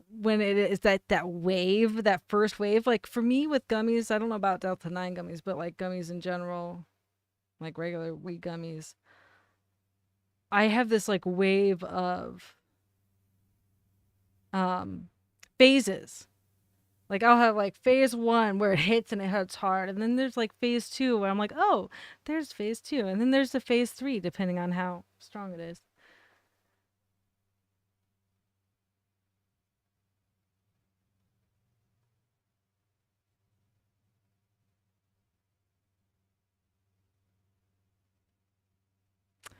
A: when it is that wave, that first wave? Like for me with gummies, I don't know about Delta 9 gummies, but like gummies in general, like regular weed gummies, I have this like wave of um phases. Like I'll have like phase one where it hits and it hits hard, and then there's like phase two where I'm like, oh, there's phase two, and then there's the phase three depending on how strong it is.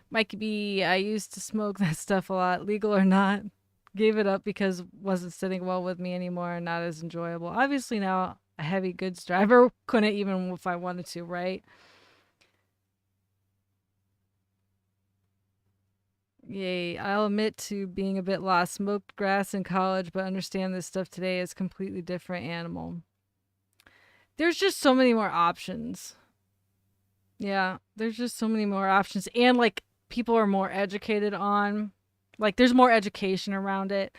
A: Might be I used to smoke that stuff a lot, legal or not. Gave it up because it wasn't sitting well with me anymore and not as enjoyable. Obviously now a heavy goods driver couldn't even if I wanted to, right? Yay, I'll admit to being a bit lost. Smoked grass in college, but understand this stuff today is completely different animal. There's just so many more options. Yeah, there's just so many more options. And like people are more educated on, like, there's more education around it.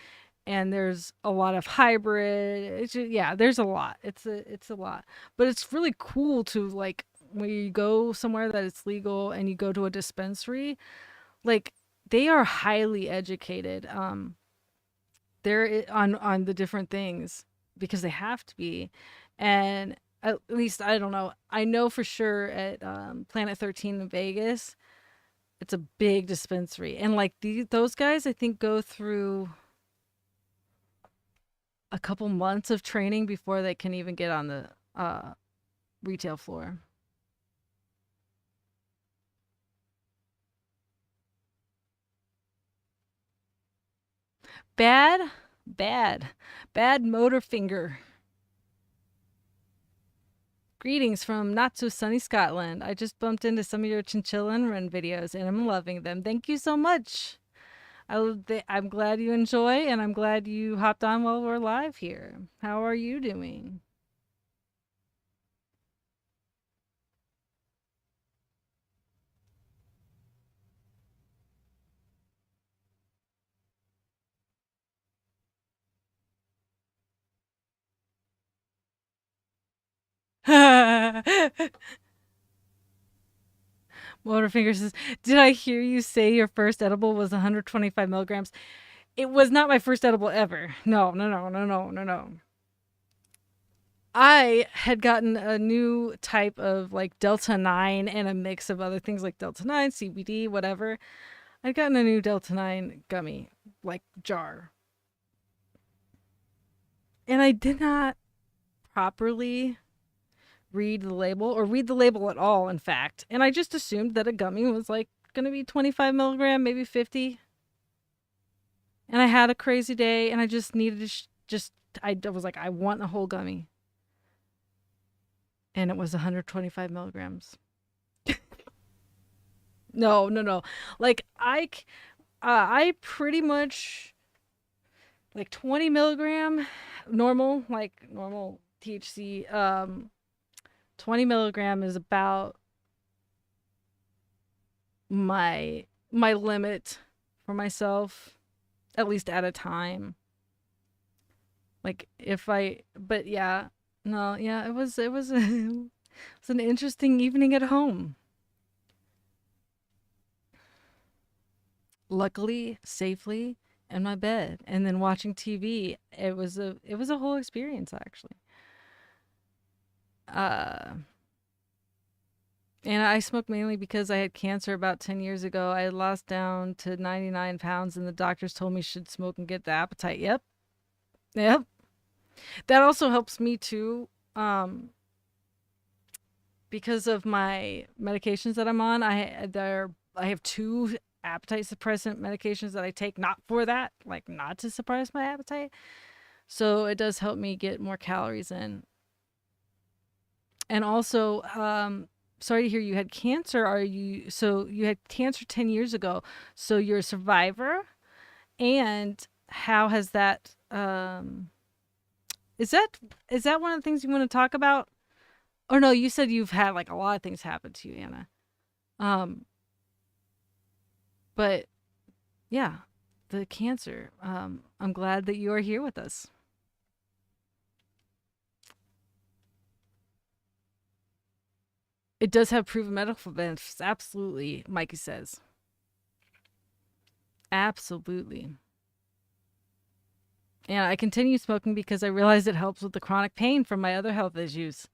A: And there's a lot of hybrid. Yeah, there's a lot. It's a lot. But it's really cool to like when you go somewhere that it's legal and you go to a dispensary, like they are highly educated. They're on the different things because they have to be, and at least I don't know. I know for sure at Planet 13 in Vegas, it's a big dispensary, and like those guys, I think go through a couple months of training before they can even get on the retail floor. Bad, bad, bad motor finger. Greetings from not so sunny Scotland. I just bumped into some of your chinchilla and run videos and I'm loving them. Thank you so much. I'm glad you enjoy and I'm glad you hopped on while we're live here. How are you doing? Motorfinger says, did I hear you say your first edible was 125 milligrams? It was not my first edible ever. No, no, no, no, no, no, no. I had gotten a new type of like Delta 9 and a mix of other things like Delta 9, CBD, whatever. I'd gotten a new Delta 9 gummy, like jar. And I did not properly read the label or read the label at all, in fact. And I just assumed that a gummy was like going to be 25 milligram, maybe 50. And I had a crazy day and I just needed to I was like, I want a whole gummy. And it was 125 milligrams. No, no, no. Like I pretty much like 20 milligram normal, like normal THC. 20 milligram is about my limit for myself. at least at a time. Like if I, but yeah, no, yeah, it was it was an interesting evening at home. Luckily, safely in my bed, and then watching TV. It was a whole experience actually. Uh, and I smoked mainly because I had cancer about 10 years ago. I had lost down to 99 pounds, and the doctors told me I should smoke and get the appetite. Yep, yep. That also helps me too. Because of my medications that I'm on, I have two appetite suppressant medications that I take not for that, like not to suppress my appetite. So it does help me get more calories in. And also, sorry to hear you had cancer. Are you so you had cancer 10 years ago? So you're a survivor, and how has that is that is that one of the things you want to talk about? Or no, you said you've had like a lot of things happen to you, Anna. Um, but yeah, the cancer. I'm glad that you are here with us. It does have proven medical benefits. Absolutely, Mikey says. Absolutely. And I continue smoking because I realize it helps with the chronic pain from my other health issues.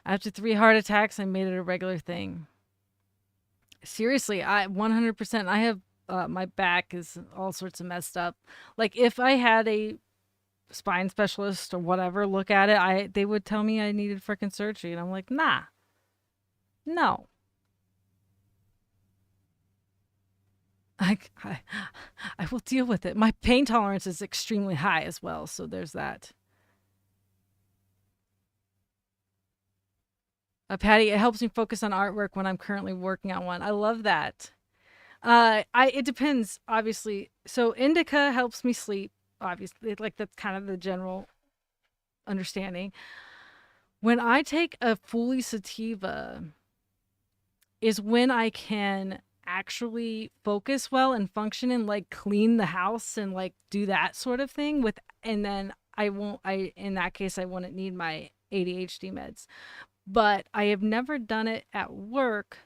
A: After 3 heart attacks, I made it a regular thing. Seriously, I 100%. I have my back is all sorts of messed up. Like if I had a spine specialist or whatever look at it, I they would tell me I needed freaking surgery, and I'm like, nah, no. I, I I will deal with it. My pain tolerance is extremely high as well, so there's that. Patty, it helps me focus on artwork when I'm currently working on one. I love that. I it depends, obviously. So indica helps me sleep. Obviously, like that's kind of the general understanding. When I take a fully sativa, is when I can actually focus well and function and like clean the house and like do that sort of thing with, and then I won't, I in that case I wouldn't need my ADHD meds. But I have never done it at work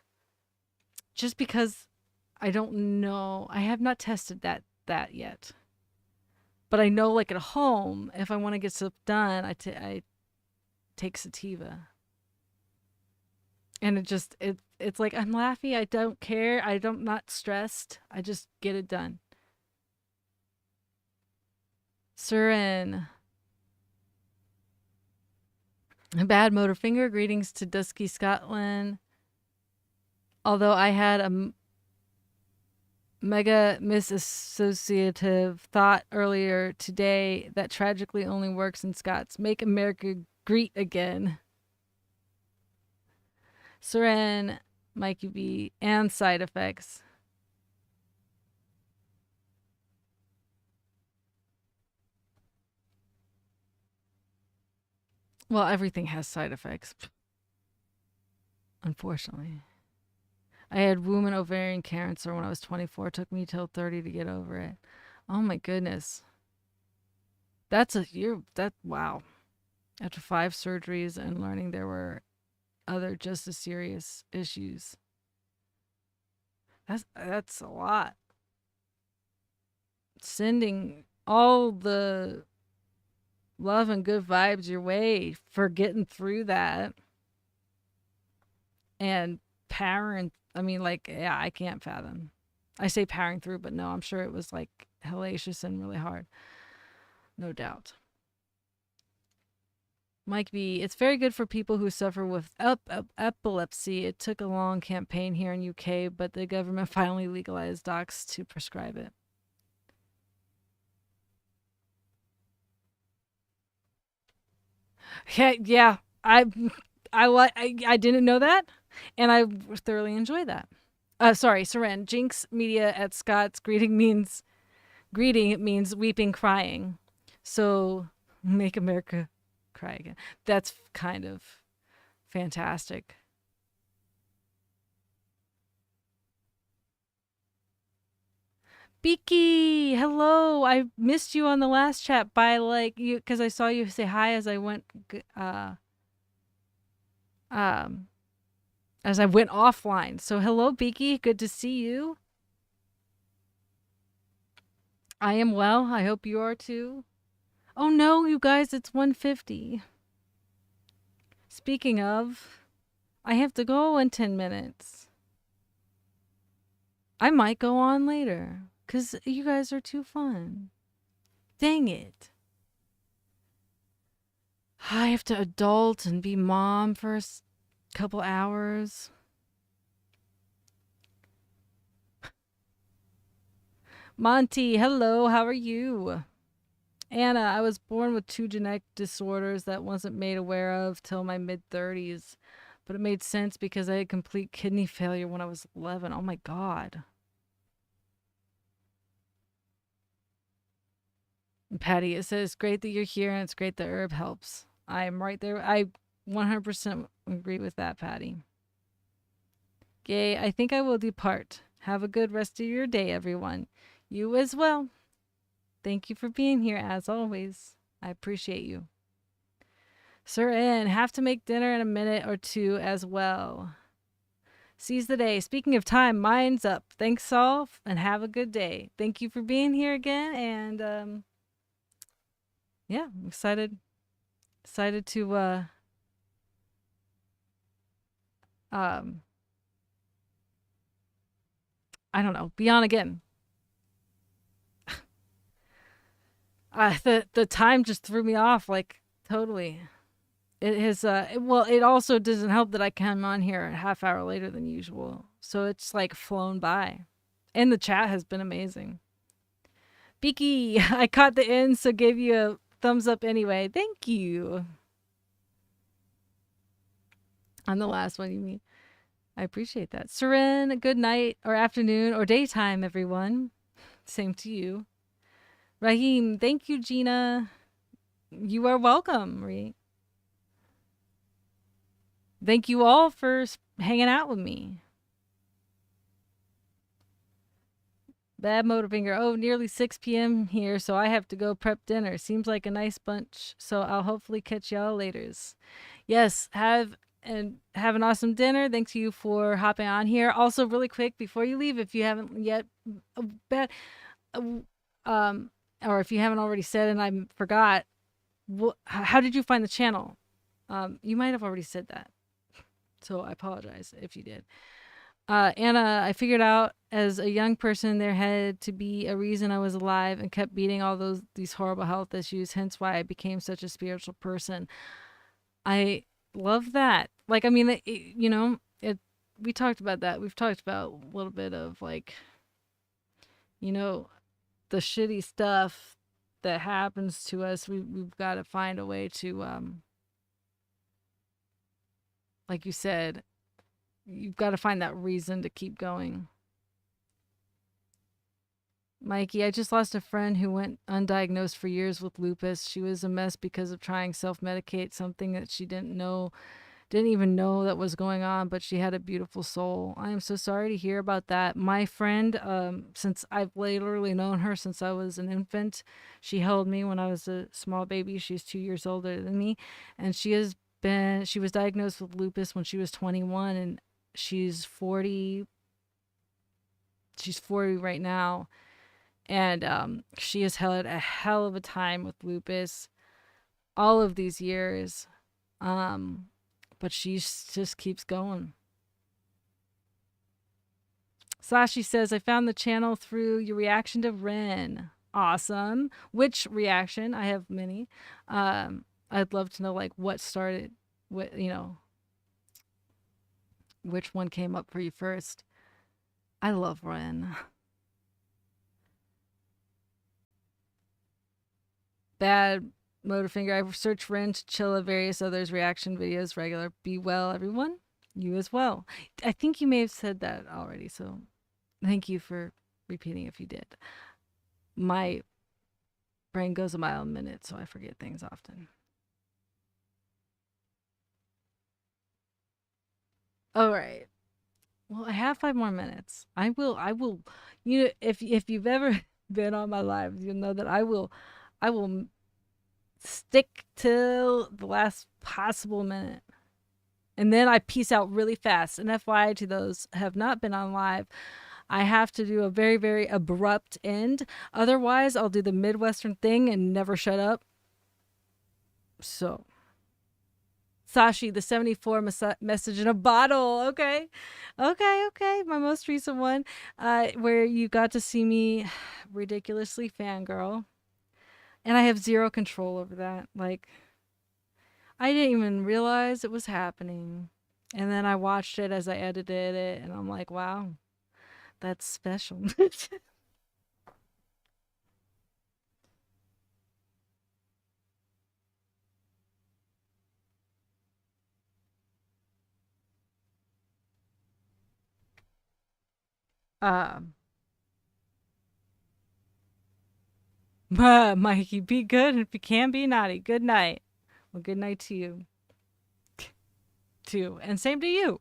A: just because I don't know. I have not tested that yet. But I know like at home if I want to get stuff done, I take sativa. And it's like I'm laughing, I don't care, I don't not stressed, I just get it done. Surin, bad motor finger, greetings to Dusky Scotland. Although I had a mega misassociative thought earlier today that tragically only works in Scots. Make America great again. Surin, Mikey B, and side effects. Well, everything has side effects, unfortunately. I had womb and ovarian cancer when I was 24. It took me till 30 to get over it. Oh my goodness. That's a year. That, wow. After 5 surgeries and learning there were other just as serious issues. That's a lot. Sending all the love and good vibes your way for getting through that and powering. I mean, like, yeah, I can't fathom. I say powering through, but no, I'm sure it was like hellacious and really hard. No doubt. Mike B, it's very good for people who suffer with epilepsy. It took a long campaign here in UK, but the government finally legalized docs to prescribe it. Yeah, I didn't know that, and I thoroughly enjoy that. Sorry, Seren. Jinx Media at Scott's greeting. It means weeping, crying. So make America cry again. That's kind of fantastic. Beaky, hello. I missed you on the last chat by like you because I saw you say hi as I went um as I went offline. So hello, Beaky. Good to see you. I am well. I hope you are too. Oh no, you guys, it's 1:50. Speaking of, I have to go in 10 minutes. I might go on later because you guys are too fun. Dang it. I have to adult and be mom for a couple hours. Monty, hello, how are you? Anna, I was born with 2 genetic disorders that wasn't made aware of till my mid-30s. But it made sense because I had complete kidney failure when I was 11. Oh my god. And Patty, it says, great that you're here and it's great that herb helps. I am right there. I 100% agree with that, Patty. Gay, I think I will depart. Have a good rest of your day, everyone. You as well. Thank you for being here, as always. I appreciate you. Sir N, have to make dinner in a minute or two as well. Seize the day. Speaking of time, mine's up. Thanks all, and have a good day. Thank you for being here again, and yeah, I'm excited to um I don't know, be on again. The time just threw me off, like, totally. It has well, it also doesn't help that I come on here a half hour later than usual, so it's like flown by, and the chat has been amazing. Beaky, I caught the end, so gave you a thumbs up anyway. Thank you. On the last one, you mean? I appreciate that. Seren, good night or afternoon or daytime, everyone. Same to you. Raheem, thank you, Gina. You are welcome, Marie. Thank you all for hanging out with me. Bad motor finger. Oh, nearly 6 p.m. here, so I have to go prep dinner. Seems like a nice bunch, so I'll hopefully catch y'all laters. Yes, have an awesome dinner. Thanks to you for hopping on here. Also, really quick before you leave, if you haven't yet, or if you haven't already said and I forgot, how did you find the channel? You might have already said that, so I apologize if you did. Anna, I figured out as a young person there had to be a reason I was alive and kept beating all these horrible health issues, hence why I became such a spiritual person. I love that. Like, I mean, we talked about that. We've talked about a little bit of, like, the shitty stuff that happens to us. We've got to find a way to, like you said, you've got to find that reason to keep going. Mikey, I just lost a friend who went undiagnosed for years with lupus. She was a mess because of trying self-medicate, something that she didn't even know that was going on, but she had a beautiful soul. I am so sorry to hear about that. My friend, since I've literally known her since I was an infant, she held me when I was a small baby. She's 2 years older than me, and she was diagnosed with lupus when she was 21, and she's 40 right now, and she has had a hell of a time with lupus all of these years, but she just keeps going. Sashi says, I found the channel through your reaction to Ren. Awesome. Which reaction? I have many. I'd love to know, like, what started, which one came up for you first. I love Ren. Bad motor finger. I searched Ren, Chilla, various others, reaction videos, regular. Be well, everyone. You as well. I think you may have said that already, so thank you for repeating if you did. My brain goes a mile a minute, so I forget things often. All right. Well, I have 5 more minutes. I will if you've ever been on my lives, you'll know that I will stick till the last possible minute. And then I peace out really fast. And FYI to those who have not been on live, I have to do a very, very abrupt end. Otherwise, I'll do the Midwestern thing and never shut up. So, Sashi, the 74 message in a bottle. Okay. Okay. Okay. My most recent one, where you got to see me ridiculously fangirl. And I have zero control over that. Like, I didn't even realize it was happening. And then I watched it as I edited it, and I'm like, wow, that's special. uh, Mikey, be good. And if you can, be naughty. Good night. Well, good night to you, too. And same to you.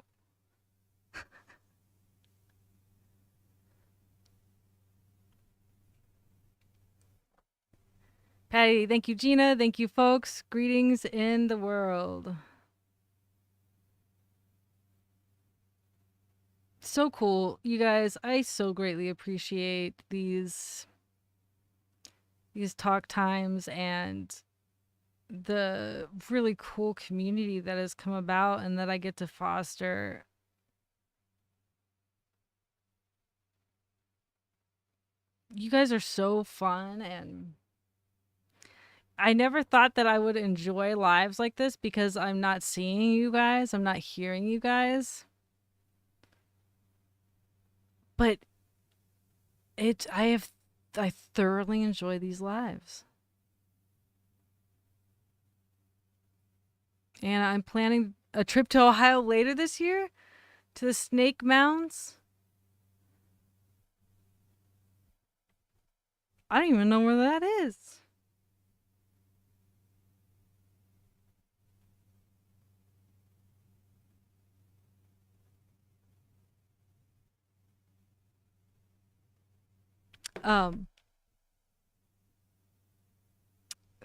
A: Patty, thank you, Gina. Thank you, folks. Greetings in the world. So cool. You guys, I so greatly appreciate these talk times and the really cool community that has come about and that I get to foster. You guys are so fun, and I never thought that I would enjoy lives like this because I'm not seeing you guys, I'm not hearing you guys. But I thoroughly enjoy these lives. And I'm planning a trip to Ohio later this year to the Snake Mounds. I don't even know where that is. Um,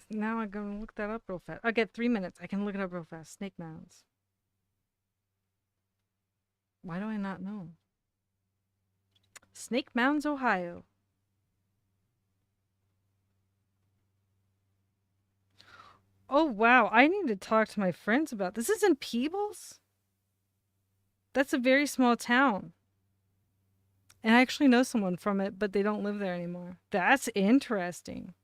A: Now I'm gonna look that up real fast. I get 3 minutes. I can look it up real fast. Snake Mounds. Why do I not know? Snake Mounds, Ohio. Oh wow, I need to talk to my friends about this. This is in Peebles? That's a very small town. And I actually know someone from it, but they don't live there anymore. That's interesting.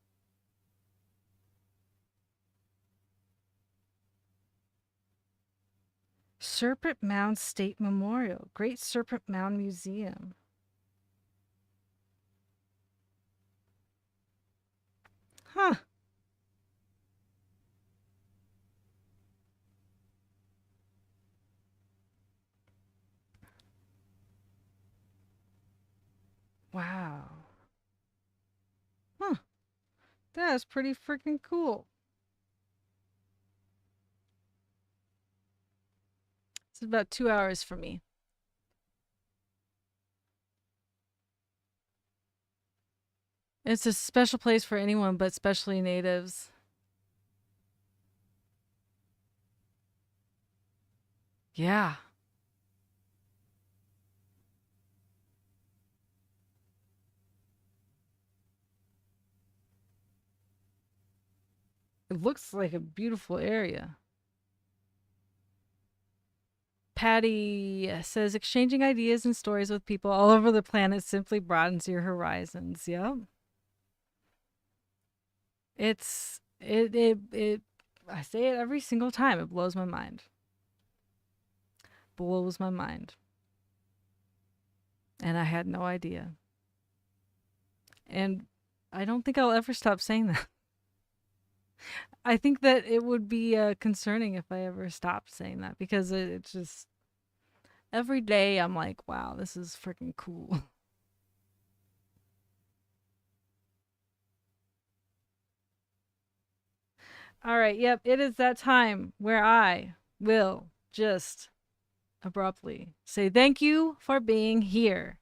A: Serpent Mound State Memorial, Great Serpent Mound Museum. Huh. Wow. Huh. That's pretty freaking cool. It's about 2 hours for me. It's a special place for anyone, but especially natives. Yeah. It looks like a beautiful area. Patty says exchanging ideas and stories with people all over the planet simply broadens your horizons. Yep. It I say it every single time. It blows my mind. Blows my mind. And I had no idea. And I don't think I'll ever stop saying that. I think that it would be concerning if I ever stopped saying that because it's just every day I'm like, wow, this is freaking cool. All right, yep, it is that time where I will just abruptly. Say thank you for being here.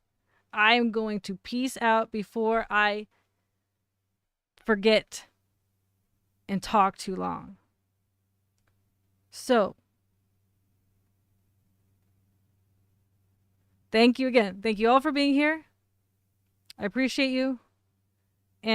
A: I am going to peace out before I forget and talk too long. So, thank you again. Thank you all for being here. I appreciate you.